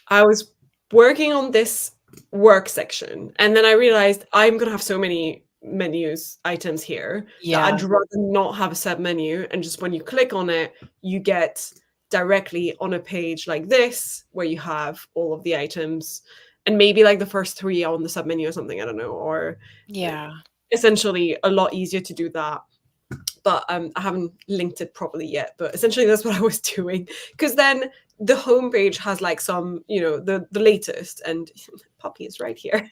I was working on this work section, and then I realized I'm gonna have so many menus items here that Yeah. I'd rather not have a sub menu, and just when you click on it, you get directly on a page like this where you have all of the items, and maybe like the first three on the sub menu or something. I don't know, or Yeah. essentially a lot easier to do that. But I haven't linked it properly yet. But essentially, that's what I was doing. Because then the homepage has like some, the latest, and Poppy is right here.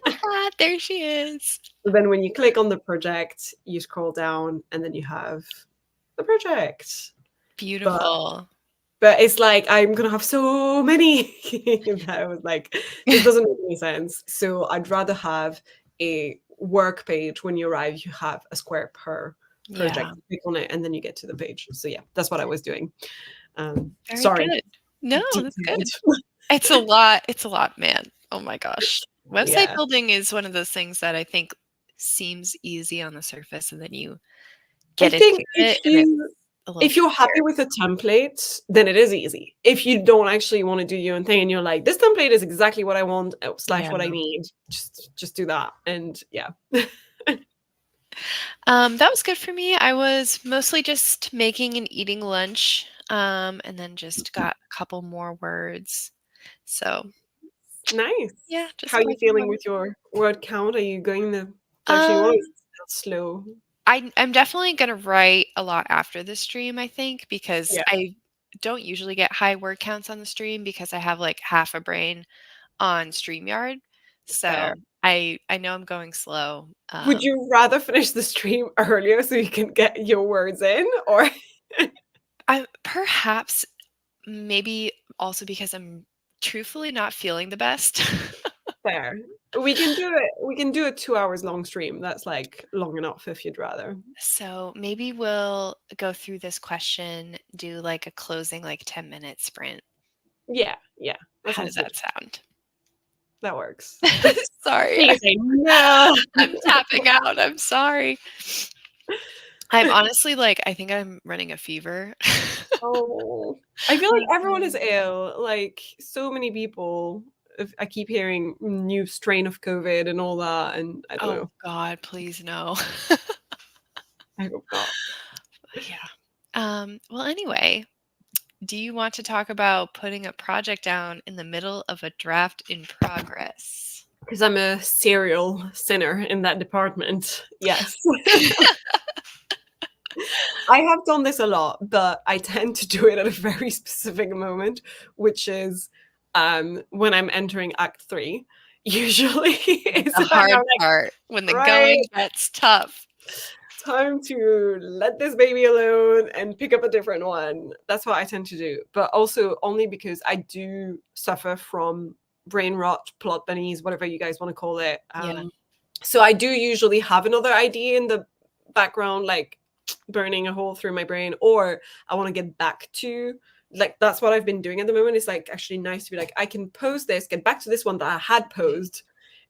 Ah, there she is. So then when you click on the project, you scroll down, and then you have the project. But Beautiful. but it's like I'm gonna have so many that I was like, this doesn't make any sense. So I'd rather have a work page. When you arrive, you have a square per Yeah. project. Click on it, and then you get to the page. So yeah, that's what I was doing. Very Sorry, good. No, that's good. detailed. It's a lot. It's a lot, man. Oh my gosh. Website Yeah, building is one of those things that I think seems easy on the surface, and then you I get into think it and it's a little if you're happy trickier. with a template, then it is easy. If you don't actually want to do your own thing, and you're like, this template is exactly what I want slash Yeah. what I need, just do that. And yeah. That was good for me. I was mostly just making and eating lunch, and then just got a couple more words. So, Nice. yeah, How just are you working feeling on it. with your word count? Are you going the direction you want? Or is Um, it still slow? I'm definitely gonna write a lot after the stream, I think, because Yeah, I don't usually get high word counts on the stream because I have, like, half a brain on StreamYard. fair. So, I know I'm going slow. Would you rather finish the stream earlier so you can get your words in, or I perhaps maybe also because I'm truthfully not feeling the best. fair? We can do a 2 hours long stream. That's like long enough if you'd rather. So, maybe we'll go through this question, do, like, a closing, like, 10-minute sprint. Yeah, yeah, that How does sounds good. that sound? That works. Sorry, You can say no. I'm tapping out, I'm sorry. I'm honestly, like, I think I'm running a fever. Oh, I feel like everyone is Mhm. ill. Like so many people. I keep hearing new strain of COVID and all that, and I don't Oh know. god, please no. I hope not. Yeah. Well, anyway, do you want to talk about putting a project down in the middle of a draft in progress? Because I'm a serial sinner in that department. Yes. I have done this a lot, but I tend to do it at a very specific moment, which is when I'm entering Act 3. Usually is The when I'm hard like, part, when the right, going gets tough. time to let this baby alone and pick up a different one. That's what I tend to do. But also only because I do suffer from brain rot, plot bunnies, whatever you guys want to call it. Yeah, So I do usually have another idea in the background, like burning a hole through my brain, or I want to get back to, like, that's what I've been doing at the moment. It's like actually nice to be like, I can pose this, get back to this one that I had posed,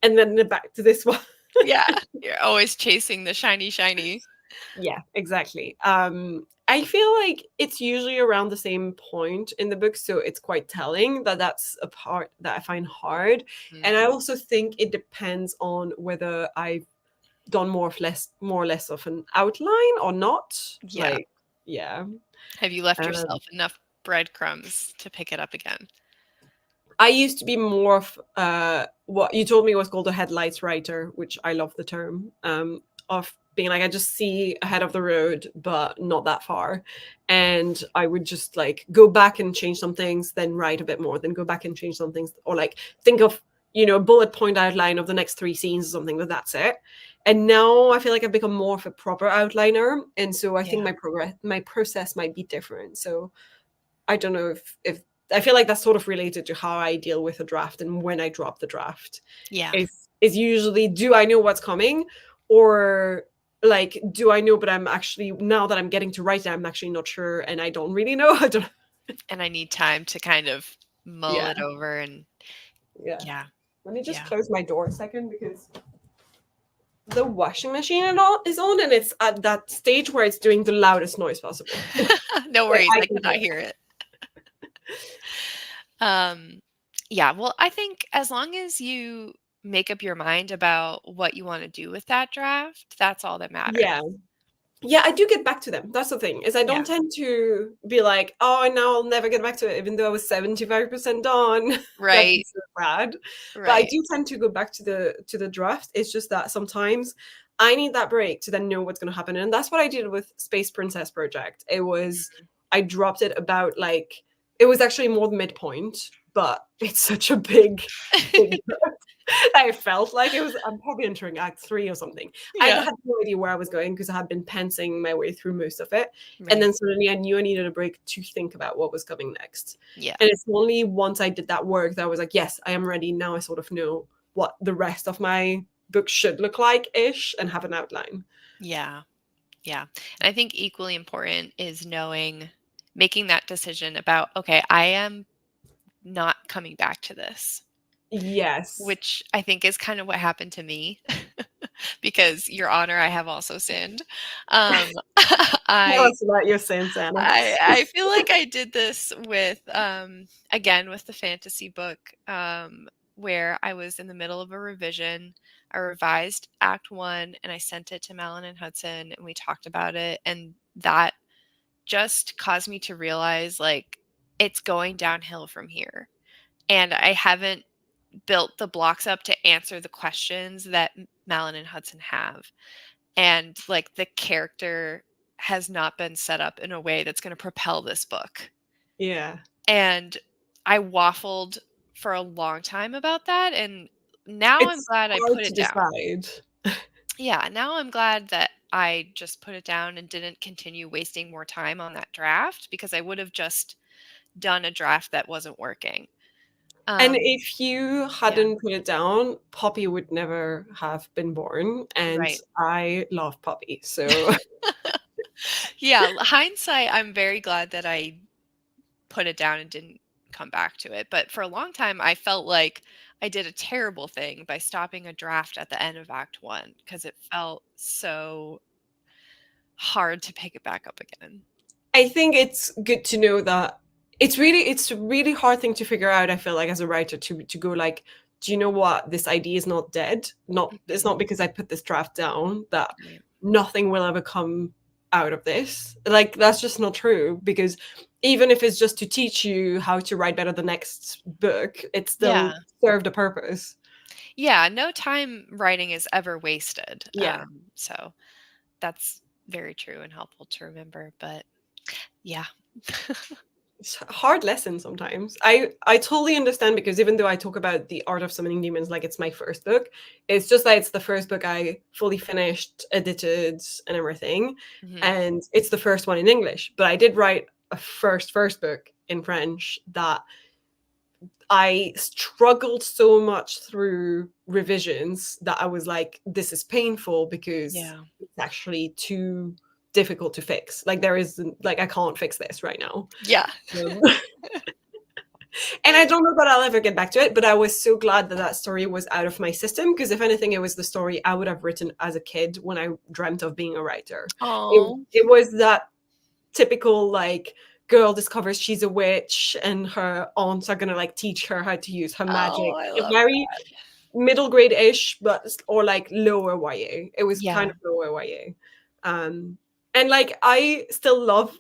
and then back to this one. yeah, you're always chasing the shiny, shiny. Yeah, exactly. I feel like it's usually around the same point in the book, so it's quite telling that that's a part that I find hard. And I Mm, also think it depends on whether I've done more or less of an outline or not. yeah. Like, yeah. Have you left Um, yourself enough breadcrumbs to pick it up again? I used to be more of what you told me was called a headlights writer, which I love the term of being like, I just see ahead of the road, but not that far. And I would just like go back and change some things, then write a bit more, then go back and change some things, or like think of, a bullet point outline of the next 3 scenes or something, but that's it. And now I feel like I've become more of a proper outliner. And so I think Yeah. my process might be different. So I don't know if I feel like that's sort of related to how I deal with a draft and when I drop the draft. Yeah. Is usually, do I know what's coming, or like do I know but I'm actually, now that I'm getting to write it, I'm actually not sure and I don't really know. I don't. And I need time to kind of mull Yeah, it over and yeah. yeah. Let me just Yeah. close my door a second because the washing machine and all is on, and it's at that stage where it's doing the loudest noise possible. No Like worries. I I can could hear not it. hear it. Um, yeah, well, I think as long as you make up your mind about what you want to do with that draft, that's all that matters. Yeah. Yeah, I do get back to them. That's the thing, is I Yeah. don't tend to be like, oh, now I'll never get back to it, even though I was 75% done. That'd be Right. so bad. But I Right. do tend to go back to the draft. It's just that sometimes I need that break to then know what's going to happen, and that's what I did with Space Princess Project. It was, I dropped it about like, it was actually more the midpoint, but it's such a big I felt like it was, I'm probably entering act 3 or something. I Yeah. had no idea where I was going because I had been pantsing my way through most of it. And Right. then suddenly I knew I needed a break to think about what was coming next. Yeah. And it's only once I did that work that I was like, yes, I am ready. Now I sort of know what the rest of my book should look like ish and have an outline. Yeah. Yeah. And I think equally important is making that decision about, okay, I am not coming back to this, Yes. which I think is kind of what happened to me because, Your Honor, I have also sinned. Um, Tell I us about your sins, Anna. I feel like I did this with again with the fantasy book where I was in the middle of a revision. I revised Act 1 and I sent it to Malin and Hudson and we talked about it, and that just caused me to realize like it's going downhill from here. And I haven't built the blocks up to answer the questions that Malin and Hudson have. And like the character has not been set up in a way that's going to propel this book. Yeah. And I waffled for a long time about that, and now I'm It's glad I hard put to it down. decide. Yeah, now I'm glad that I just put it down and didn't continue wasting more time on that draft because I would have just done a draft that wasn't working. And Um, if you yeah, hadn't put it down, Poppy would never have been born, and right. I love Poppy, so Yeah, hindsight, I'm very glad that I put it down and didn't come back to it. But for a long time, I felt like I did a terrible thing by stopping a draft at the end of Act 1 because it felt so hard to pick it back up again. I think it's good to know that it's a really hard thing to figure out, I feel like, as a writer, to go like, do you know what? This idea is not dead. Not, it's Mhm. not because I put this draft down that Right. nothing will ever come out of this. Like that's just not true, because even if it's just to teach you how to write better the next book, it Yeah. still served a purpose. Yeah. No time writing is ever wasted. Yeah. So that's very true and helpful to remember. But yeah. It's a hard lesson sometimes. I totally understand, because even though I talk about the art of summoning demons like it's my first book, it's just that it's the first book I fully finished, edited, and everything, Mhm. and it's the first one in English. But I did write a first book in French that I struggled so much through revisions that I was like, this is painful because Yeah. it's actually too difficult to fix. Like there is, like, I can't fix this right now. Yeah. Um, and I don't know that I'll ever get back to it, but I was so glad that that story was out of my system, because if anything, it was the story I would have written as a kid when I dreamt of being a writer. Oh. It was that typical, like, girl discovers she's a witch and her aunts are gonna like teach her how to use her Oh, magic. I It's love very middle grade-ish, but or like lower YA. It was kind Yeah. of lower YA. Um, and like I still love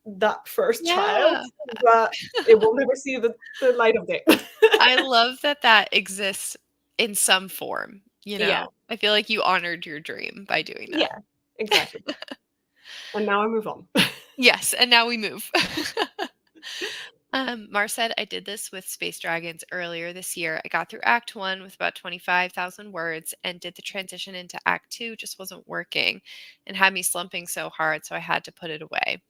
that first child, Yeah. but it will never see the light of day. I love that that exists in some form, you Yeah, know? I feel like you honored your dream by doing yeah. that. exactly. And now I move on. Yes, and now we move. Mar said, I did this with Space Dragons earlier this year. I got through Act 1 with about 25,000 words and did the transition into Act 2, just wasn't working and had me slumping so hard, so I had to put it away.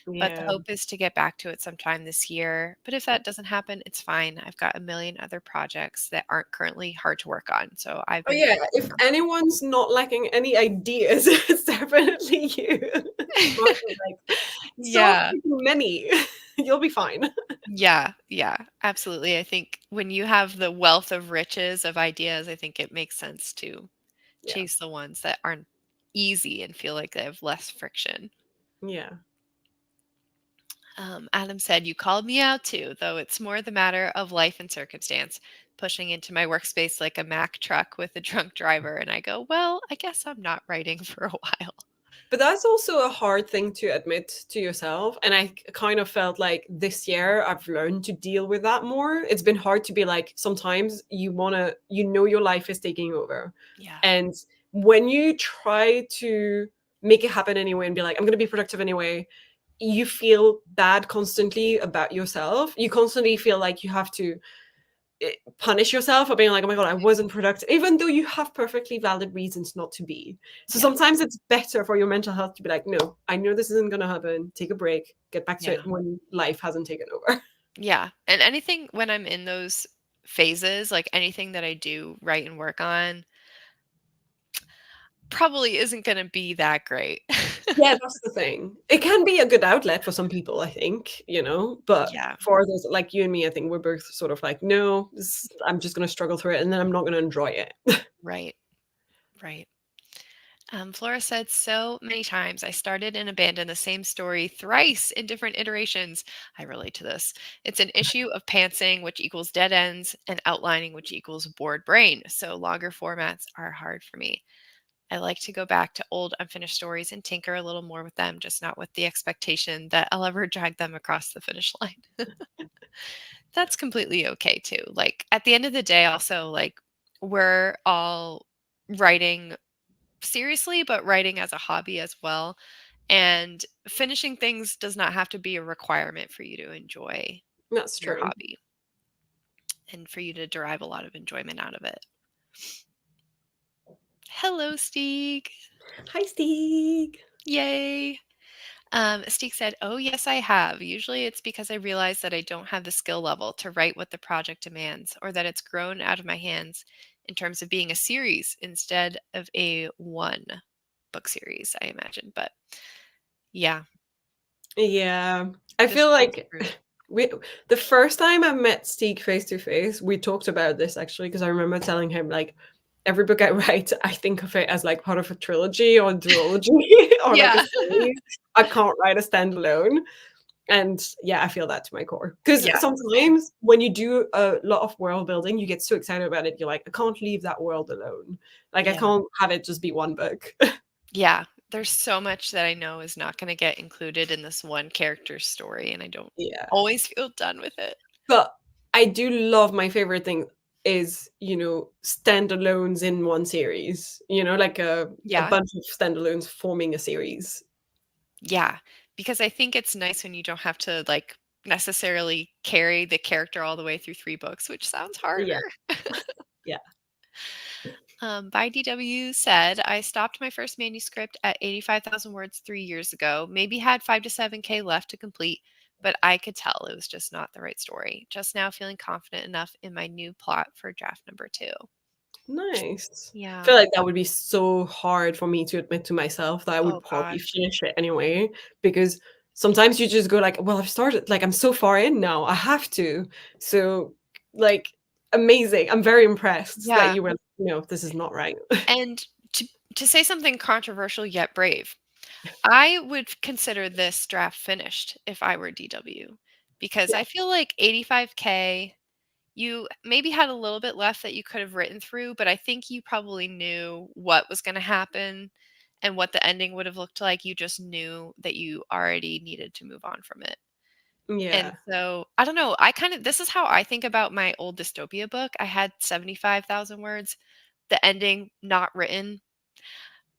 But the Yeah. hope is to get back to it sometime this year. But if that doesn't happen, it's fine. I've got a million other projects that aren't currently hard to work on, so I've Oh been yeah, if focusing on anyone's not lacking any ideas, it's definitely you. those. Honestly, like, stop Yeah. picking many. You'll be fine. Yeah, yeah, absolutely. I think when you have the wealth of riches of ideas, I think it makes sense to Yeah. chase the ones that aren't easy and feel like they have less friction. Yeah. Adam said, You called me out too, though it's more the matter of life and circumstance, pushing into my workspace like a Mack truck with a drunk driver. And I go, Well, I guess I'm not writing for a while. But that's also a hard thing to admit to yourself. And I kind of felt like this year I've learned to deal with that more. It's been hard to be like, sometimes your life is taking over. Yeah, And when you try to make it happen anyway and be like, I'm going to be productive anyway, you feel bad constantly about yourself. You constantly feel like you have to punish yourself for being like, oh my God, I wasn't productive, even though you have perfectly valid reasons not to be. So yeah, sometimes it's better for your mental health to be like, no, I know this isn't going to happen. Take a break, get back to it yeah, when life hasn't taken over. yeah. And anything when I'm in those phases, like anything that I do write and work on, probably isn't going to be that great. Yeah, that's the thing. It can be a good outlet for some people, I think, but Yeah, for those like you and me, I think we're both sort of like, no, I'm just going to struggle through it and then I'm not going to enjoy it. right, right. Flora said so many times I started and abandoned the same story thrice in different iterations. I relate to this. It's an issue of pantsing, which equals dead ends, and outlining, which equals bored brain. So longer formats are hard for me. I like to go back to old unfinished stories and tinker a little more with them, just not with the expectation that I'll ever drag them across the finish line. That's completely okay too. Like at the end of the day, also, like we're all writing seriously, but writing as a hobby as well. And finishing things does not have to be a requirement for you to enjoy That's your true. hobby and for you to derive a lot of enjoyment out of it. Hello, Steeg. Hi, Steve. Yay. Steeg said, Oh, yes, I have. Usually it's because I realize that I don't have the skill level to write what the project demands, or that it's grown out of my hands in terms of being a series instead of a one book series, I imagine. But yeah, Yeah. I this feel holds like true. we the first time I met Steeg face to face, we talked about this actually because I remember telling him like every book I write, I think of it as like part of a trilogy or a duology or like a Yeah. series. I can't write a standalone. And yeah, I feel that to my core. Because Yeah, same. sometimes when you do a lot of world building, you get so excited about it. You're like, I can't leave that world alone. Like I Yeah. can't have it just be one book. Yeah. There's so much that I know is not going to get included in this one character's story, and I don't Yeah. always feel done with it. But I do love my favorite thing is, standalones in one series, like a Yeah. bunch of standalones forming a series. Yeah. Because I think it's nice when you don't have to like necessarily carry the character all the way through 3 books, which sounds harder. Yeah. Yeah. By DW said, I stopped my first manuscript at 85,000 words 3 years ago, maybe had 5 to 7K left to complete, but I could tell it was just not the right story. Just now feeling confident enough in my new plot for draft number 2. Nice. I Yeah. feel like that would be so hard for me to admit to myself that I would Oh probably gosh. finish it anyway, because sometimes you just go like, well, I've started, like I'm so far in now, I have to. So like amazing. I'm very impressed that Yeah. you were, this is not right. And to say something controversial yet brave, I would consider this draft finished if I were DW because Yeah. I feel like 85K, you maybe had a little bit left that you could have written through, but I think you probably knew what was going to happen and what the ending would have looked like. You just knew that you already needed to move on from it. And Yeah. so, I don't know, I kind of this is how I think about my old dystopia book. I had 75,000 words, the ending not written,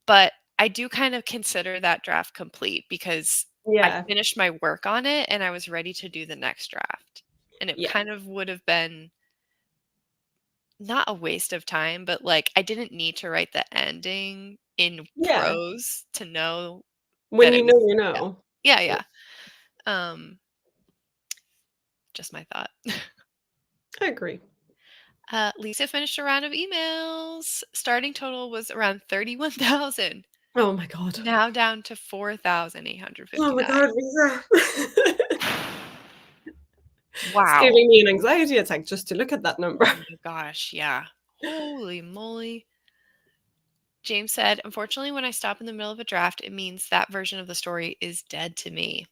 but I do kind of consider that draft complete because I Yeah. finished my work on it and I was ready to do the next draft. And it Yeah. kind of would have been not a waste of time, but, like, I didn't need to write the ending in Yeah. prose to know When that it you was know, you yeah. know. Yeah, Yeah, yeah. Um, just my thought. I agree. Lisa finished a round of emails. Starting total was around 31,000, Oh my god. now down to Oh my 4,859. god, Lisa. It's Wow. giving me an anxiety attack just to look at that number. Oh my gosh, yeah. Holy moly. James said, "Unfortunately, when I stop in the middle of a draft, it means that version of the story is dead to me.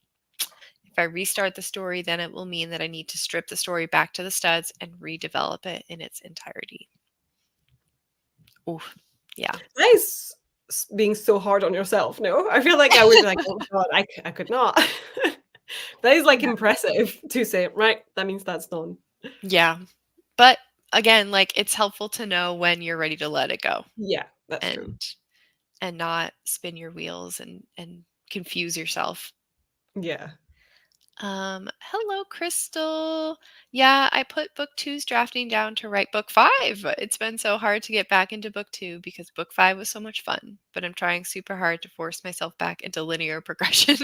If I restart the story, then it will mean that I need to strip the story back to the studs and redevelop it in its entirety." Oof. Yeah. That is being so hard on yourself, no? I feel like I would be like, "Oh god, I could not." That is, like, Yeah. impressive to say, "Right, that means that's done." Yeah. But again, like it's helpful to know when you're ready to let it go Yeah, that's true. and not spin your wheels and confuse yourself. Yeah. Hello, Crystal. Yeah, I put book two's drafting down to write book five. It's been so hard to get back into book two because book five was so much fun, but I'm trying super hard to force myself back into linear progression.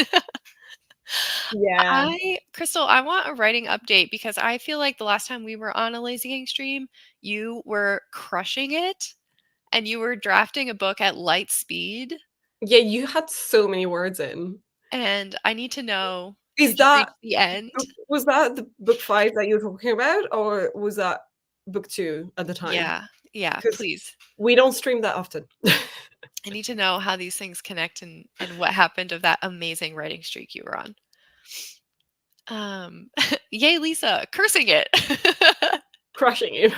Yeah. Crystal, I want a writing update because I feel like the last time we were on a Lazy Gang stream, you were crushing it and you were drafting a book at light speed. Yeah, you had so many words in. And I need to know, Is did you reach that the end? was that the book 5 that you were talking about, or was that book 2 at the time? Yeah, yeah, Because please. we don't stream that often. I need to know how these things connect and what happened of that amazing writing streak you were on. Yay, Lisa, cursing it. Crushing you.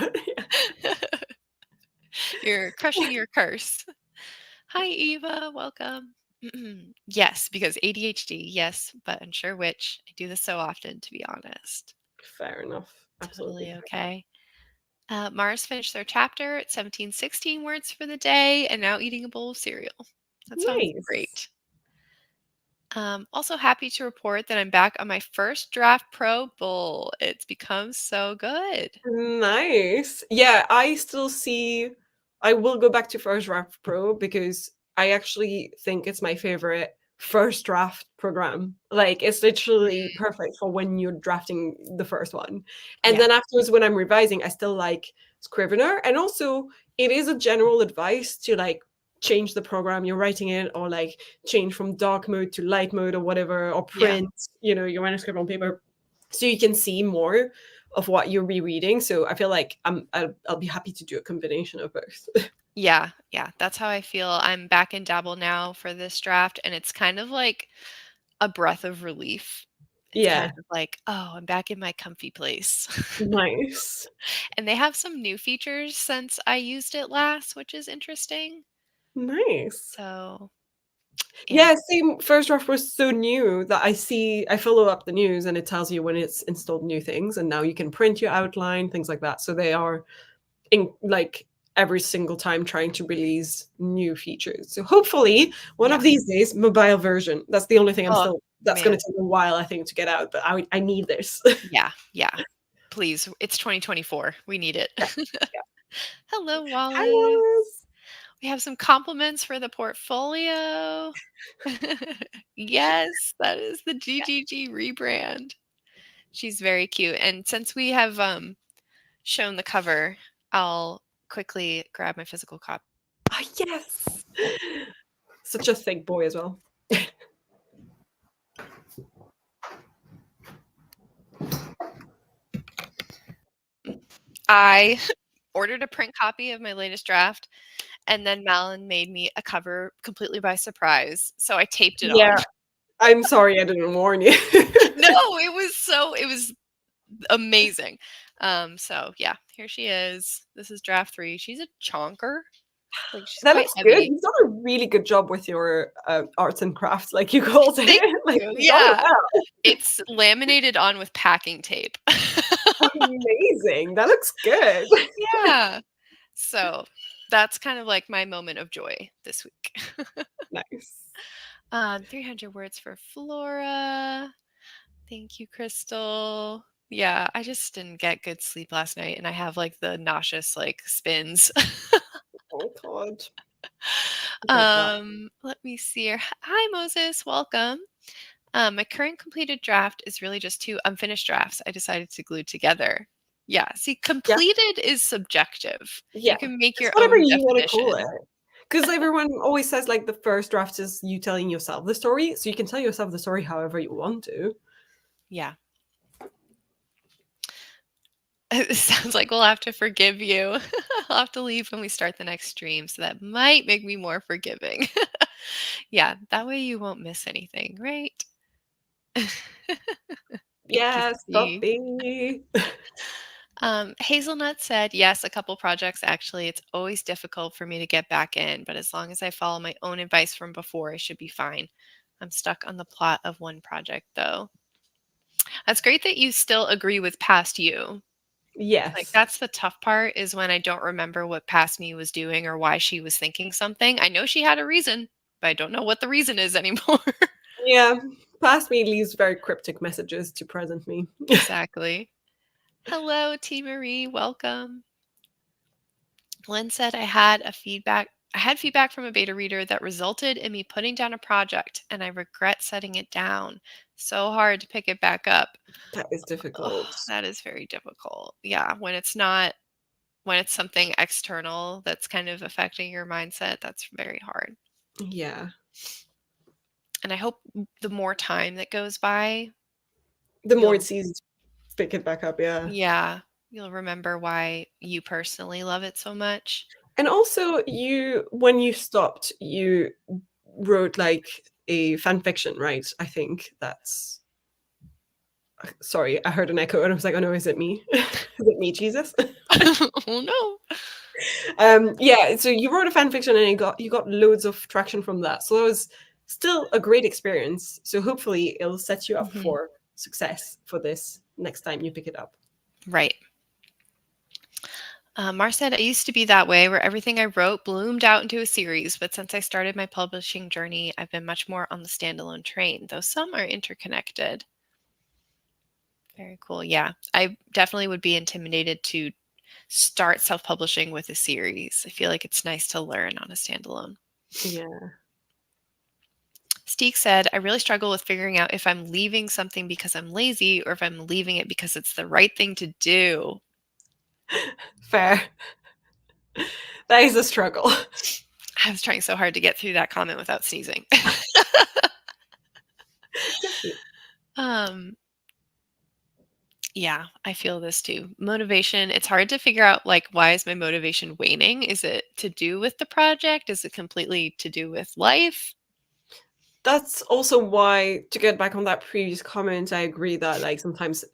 Yeah. You're crushing your curse. Hi, Eva. Welcome. Yes, because ADHD, yes, but unsure which. I do this so often, to be honest. Fair enough. Absolutely Totally fair. okay. Mars finished their chapter at 1716 words for the day and now eating a bowl of cereal. That sounds Nice. great. Also happy to report that I'm back on my first draft pro bowl. It's become so good. Nice. Yeah, I still see I will go back to First Draft Pro because I actually think it's my favorite first draft program. Like it's literally Mm, perfect for when you're drafting the first one. And yeah, then afterwards when I'm revising, I still like Scrivener. And also it is a general advice to like change the program you're writing in or like change from dark mode to light mode or whatever, or yeah, print, your manuscript on paper so you can see more of what you're rereading. So I feel like I'll be happy to do a combination of both. yeah, yeah. That's how I feel. I'm back in Dabble now for this draft, and it's kind of like a breath of relief. It's kind Yeah, of like, oh, I'm back in my comfy place. nice, And they have some new features since I used it last, which is interesting. nice. So, yeah. Yeah, same. First draft was so new that I follow up the news and it tells you when it's installed new things, and now you can print your outline, things like that. So they are in like every single time trying to release new features. So hopefully one Yeah. of these days, mobile version. That's the only thing Oh, that's going man. to take a while, I think, to get out. But I need this. Yeah, yeah. Please, it's 2024. We need it. Yeah, yeah. Hello, Hi, Wallace. Alice. We have some compliments for the portfolio. Yes, that is the GGG rebrand. She's very cute. And since we have shown the cover, I'll quickly grab my physical copy. Ah, yes. Such a thick boy as well. I ordered a print copy of my latest draft, and then Malin made me a cover completely by surprise. So I taped it on. Yeah, I'm sorry I didn't warn you. No, it was amazing. So yeah, here she is. This is draft 3. She's a chonker. Like she's That quite looks good. heavy. You've done a really good job with your arts and crafts, like you called Thank it. Like you. you've done it Yeah. well. It's laminated on with packing tape. Amazing. That looks good. Yeah. So, That's kind of like my moment of joy this week. Nice. 300 words for Flora. Thank you, Crystal. Yeah, I just didn't get good sleep last night and I have like the nauseous like spins. Oh God. I get that. Let me see here. Hi, Moses. Welcome. My current completed draft is really just two unfinished drafts I decided to glue together. Yeah, see, Yeah. completed is subjective. Yeah. You can make It's your whatever own you want to call definition. it. Because everyone always says like the first draft is you telling yourself the story, so you can tell yourself the story however you want to. Yeah. It sounds like we'll have to forgive you. I'll have to leave when we start the next stream, so that might make me more forgiving. Yeah, that way you won't miss anything, right? Thank you, Yes, C. puppy. Hazelnut said, yes, a couple projects actually. It's always difficult for me to get back in, but as long as I follow my own advice from before, I should be fine. I'm stuck on the plot of one project, though. That's great that you still agree with past you. Like, Yes. that's the tough part is when I don't remember what past me was doing or why she was thinking something. I know she had a reason, but I don't know what the reason is anymore. Yeah. Past me leaves very cryptic messages to present me. Exactly. Hello, T. Marie. Welcome. Lynn said I had feedback from a beta reader that resulted in me putting down a project and I regret setting it down. So hard to pick it back up. That is Oh, difficult. that is very difficult. Yeah, when it's something external that's kind of affecting your mindset, that's very hard. Yeah. And I hope the more time that goes by, The more you'll it's easy to pick it back up, yeah. yeah, you'll remember why you personally love it so much. And also you when you stopped, you wrote like a fan fiction, right? I think that's sorry, I heard an echo and I was like, oh no, is it me? Is it me, Jesus? Oh no. Yeah, so you wrote a fan fiction and you got loads of traction from that. So it was still a great experience. So hopefully it'll set you up Mhm. for success for this next time you pick it up. Right. Mar said, I used to be that way where everything I wrote bloomed out into a series, but since I started my publishing journey, I've been much more on the standalone train, though some are interconnected. Very cool. Yeah, I definitely would be intimidated to start self publishing with a series. I feel like it's nice to learn on a standalone. Yeah. Steek said, I really struggle with figuring out if I'm leaving something because I'm lazy or if I'm leaving it because it's the right thing to do. Fair. That is a struggle. I was trying so hard to get through that comment without sneezing. Good for you. um, yeah, I feel this too. Motivation, it's hard to figure out like why is my motivation waning? Is it to do with the project? Is it completely to do with life? That's also why, to get back on that previous comment, I agree that like sometimes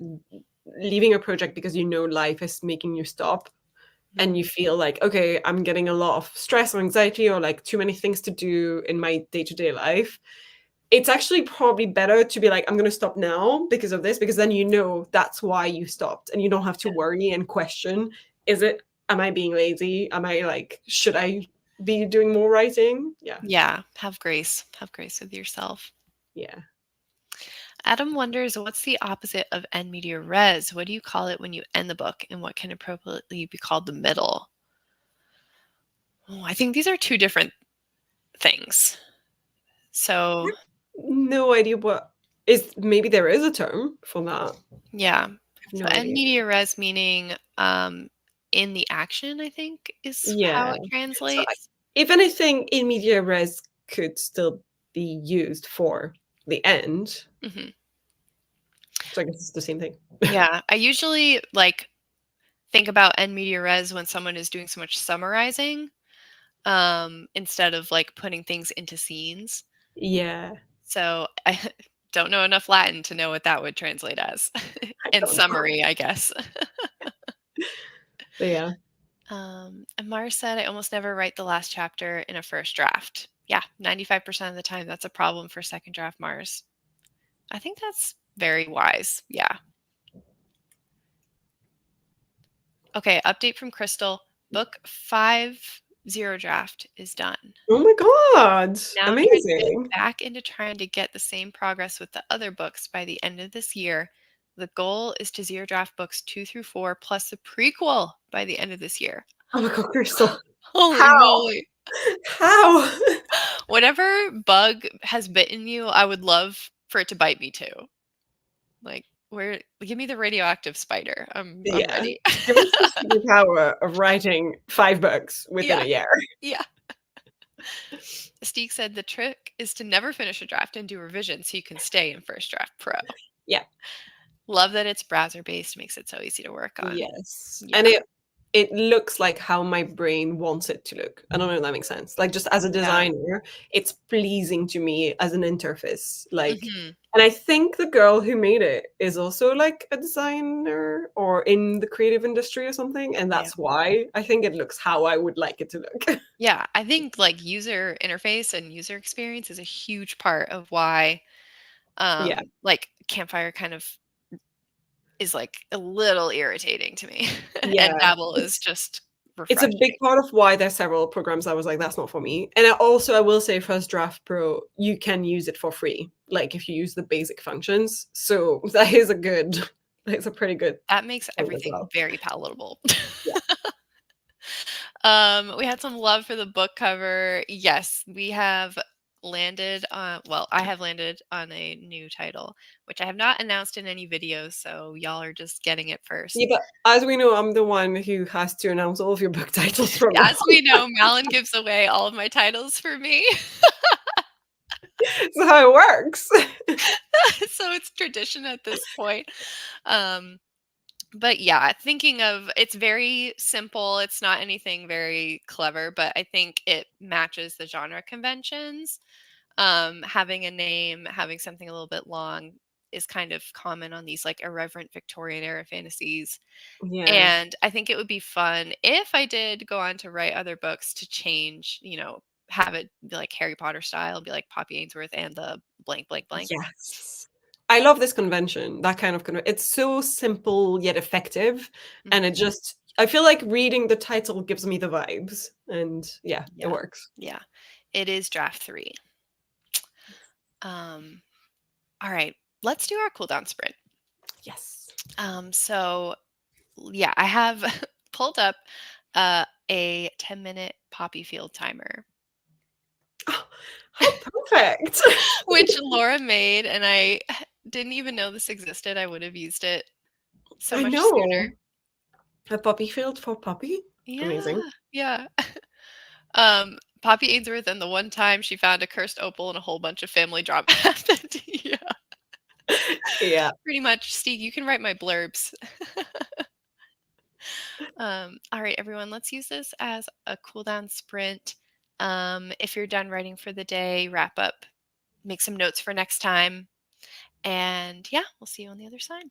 leaving a project because you know life is making you stop and Mhm. you feel like, okay, I'm getting a lot of stress or anxiety or like too many things to do in my day-to-day life. It's actually probably better to be like, I'm going to stop now because of this, because then you know that's why you stopped and you don't have to worry and question, is it, am I being lazy? Am I like, should I be doing more writing? Yeah. Yeah, have grace. Have grace with yourself. Yeah. Adam wonders what's the opposite of end media res? What do you call it when you end the book? And what can appropriately be called the middle? Oh, I think these are two different things. So, No idea what is, maybe there is a term for that. I yeah. have So no end idea. media res meaning in the action, I think is how Yeah. it So translates. if anything, in media res could still be used for the end. Hmm. So I guess it's the same thing. Yeah, I usually like think about end media res when someone is doing so much summarizing instead of like putting things into scenes. Yeah. So I don't know enough Latin to know what that would translate as. I In don't know. summary, I guess. But yeah. And Mars said, I almost never write the last chapter in a first draft. Yeah, 95% of the time, that's a problem for second draft Mars. I think that's very wise. Yeah. Okay, update from Crystal. Book 5 Zero draft is done. Oh my god, Now I'm trying to get amazing. back into trying to get the same progress with the other books by the end of this year. The goal is to zero draft books 2 through 4 plus the prequel by the end of this year. Oh my god, Crystal. Holy How? moly. How? Whatever bug has bitten you, I would love for it to bite me too. Like, where give me the radioactive spider. I'm Yeah. ready. Give us the superpower of writing 5 books within a Yeah, year. yeah. Steek said the trick is to never finish a draft and do revision so you can stay in First Draft Pro. Yeah. Love that it's browser based, makes it so easy to work on. Yes. Yeah, And it looks like how my brain wants it to look. I don't know if that makes sense. Like just as a yeah. designer, it's pleasing to me as an interface. Like Mhm. and I think the girl who made it is also like a designer or in the creative industry or something. And Yeah. that's why I think it looks how I would like it to look. Yeah, I think, like, user interface and user experience is a huge part of why, Yeah. like, Campfire kind of is, like, a little irritating to me, and Yeah. Dabble is just It's a big refreshing. part of why there's several programs I was like, that's not for me. And I will say First Draft Pro, you can use it for free, like if you use the basic functions. So that is a good, that's a pretty good That makes point as everything well. very palatable. Yeah. We had some love for the book cover. Yes, we have landed on well, I have landed on a new title, which I have not announced in any videos, so y'all are just getting it Yeah, first. but as we know, I'm the one who has to announce all of your book titles from now. As we know, Malin gives away all of my titles for me. That's how it works. So it's tradition at this point. Um, but yeah, thinking of it's very simple. It's not anything very clever, but I think it matches the genre conventions. Having a name, having something a little bit long is kind of common on these like irreverent Victorian era fantasies. Yeah. And I think it would be fun if I did go on to write other books to change, have it be like Harry Potter style, be like Poppy Ainsworth and the blank, blank, blank. Yes. I love this convention, that kind of it's so simple yet effective, and it Mhm. just I feel like reading the title gives me the vibes, and yeah, it Yeah. works. Yeah. It is draft 3. Um, all right. Let's do our cooldown sprint. Yes. So yeah, I have pulled up a 10-minute poppy field timer, Oh, how perfect. which Laura made, and I didn't even know this existed. I would have used it so I much sooner. know. A puppy field for puppy? Yeah, Amazing. yeah. Poppy Ainsworth, and the one time she found a cursed opal and a whole bunch of family drama happened. Yeah, Yeah. pretty much. Steve, you can write my blurbs. All right, everyone, let's use this as a cool down sprint. If you're done writing for the day, wrap up, make some notes for next time. And yeah, we'll see you on the other side.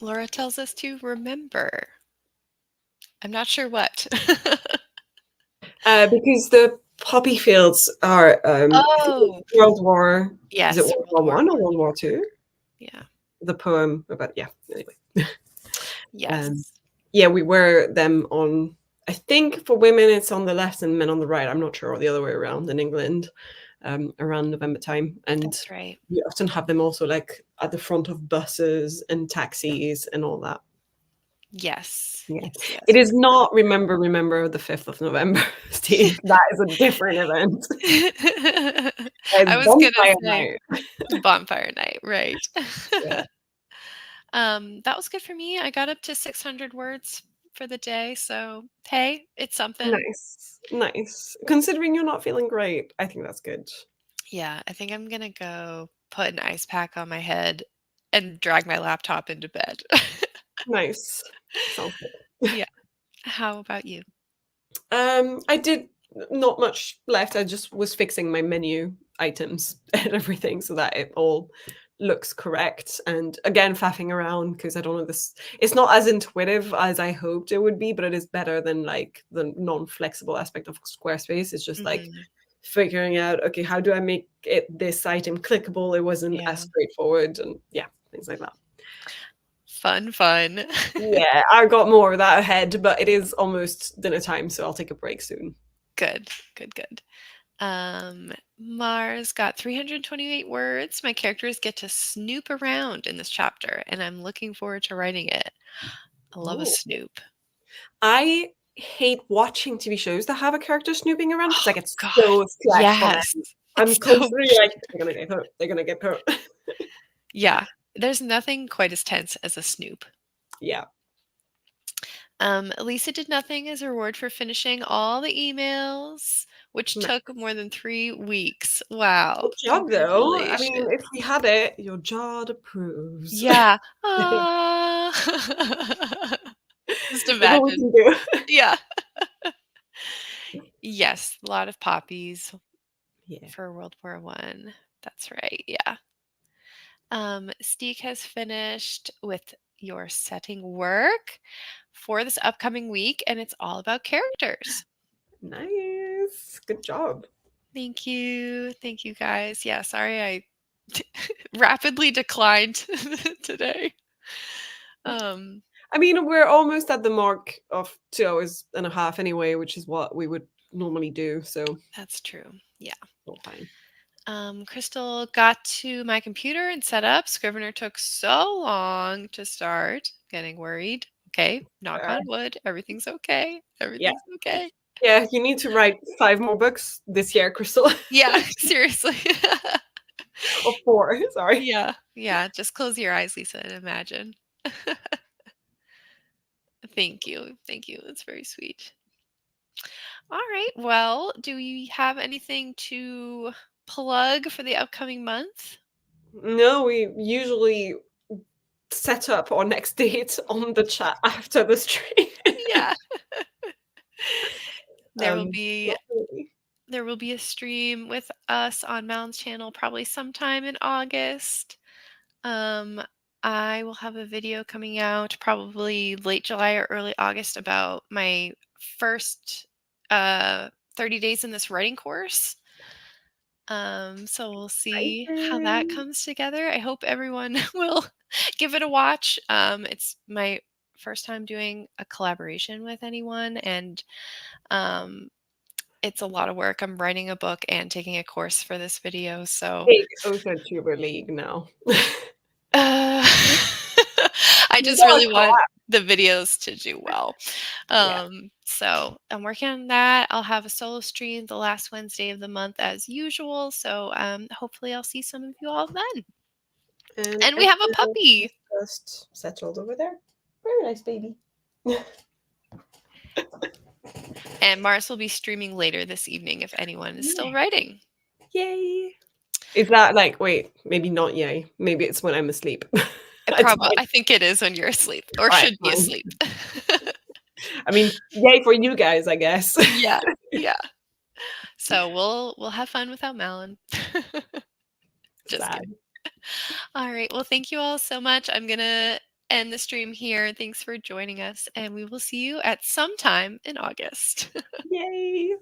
Laura tells us to remember. I'm not sure what. Because the poppy fields are, I think it's Oh, World War, is it yes, World World War War One or One. World War Two? Yeah. The poem about, yeah, anyway. Um, Yes. yeah, we wear them on, I think for women it's on the left and men on the right. I'm not sure, or the other way around in England, around November time. And That's right. we often have them also like at the front of buses and taxis and all that. Yes. Yeah. Yes, It yes. is not remember the 5th of November, Steve. That is a different event. It's I was gonna bonfire say night. bonfire night, right. Yeah. That was good for me. I got up to 600 words for the day, so hey, it's something. Nice. Nice. Considering you're not feeling great, I think that's good. Yeah, I think I'm gonna go put an ice pack on my head and drag my laptop into bed. Nice. Sounds good. Yeah. How about you? I did not much left. I just was fixing my menu items and everything so that it all looks correct. And again, faffing around because I don't know this. It's not as intuitive as I hoped it would be, but it is better than like the non-flexible aspect of Squarespace. It's just like Mhm. figuring out, okay, how do I make it this item clickable? It wasn't as Yeah. straightforward, and yeah, things like that. Fun, fun. Yeah, I got more of that ahead, but it is almost dinner time, so I'll take a break soon. Good, good, good. Mars got 328 words. My characters get to snoop around in this chapter, and I'm looking forward to writing it. I love a Oh. snoop. I hate watching TV shows that have a character snooping around because I Oh get god, so stressed for yes. them. I'm It's so constantly like, they're gonna get hurt. They're gonna get hurt. yeah. There's nothing quite as tense as a snoop. Yeah. Lisa did nothing as a reward for finishing all the emails, which Nice. took more than 3 weeks. Wow, Good job, though. I mean, congratulations. if we had it, your jawed approves. Yeah. Ah. Just That's all we imagine. can do. Yeah. Yes, a lot of poppies Yeah. for World War One. That's right, yeah. Steek has finished with your setting work for this upcoming week, and it's all about characters. Nice. Good job. Thank you. Thank you, guys. Yeah, sorry I rapidly declined today. Um, I mean, we're almost at the mark of 2 hours and a half anyway, which is what we would normally do. So, that's true. Yeah. all fine. Crystal got to my computer and set up. Scrivener took so long to start. Getting worried. Okay, knock Uh, on wood. Everything's okay. yeah. Everything's okay. Yeah. You need to write 5 more books this year, Crystal. Yeah, seriously. Or four. Sorry. Yeah, yeah. Just close your eyes, Lisa, and imagine. Thank you. Thank you. That's very sweet. All right. Well, do you have anything to plug for the upcoming month? No, we usually set up our next date on the chat after the stream. Yeah. There will be Not really. there will be a stream with us on Mounds channel probably sometime in August. Um, I will have a video coming out probably late July or early August about my first 30 days in this writing course. So we'll see how that Exciting. comes together. I hope everyone will give it a watch. It's my first time doing a collaboration with anyone, and um, it's a lot of work. I'm writing a book and taking a course for this video, so Big Osa League now. uh, I You just got a really want collab. the videos to do well. Yeah. So I'm working on that. I'll have a solo stream the last Wednesday of the month as usual. So hopefully I'll see some of you all then. And And we have a everything is puppy. just settled over there. Very nice baby. And Mars will be streaming later this evening if anyone is still Yeah. writing. Yay. Is that like, wait, maybe not yay. Maybe it's when I'm asleep. It's fine. I think it is when you're asleep or All right, should be fine. asleep. I mean, yay for you guys, I guess. Yeah. Yeah. So we'll have fun without Malin. Just kidding. Sad. All right. Well, thank you all so much. I'm gonna end the stream here. Thanks for joining us, and we will see you at some time in August. Yay!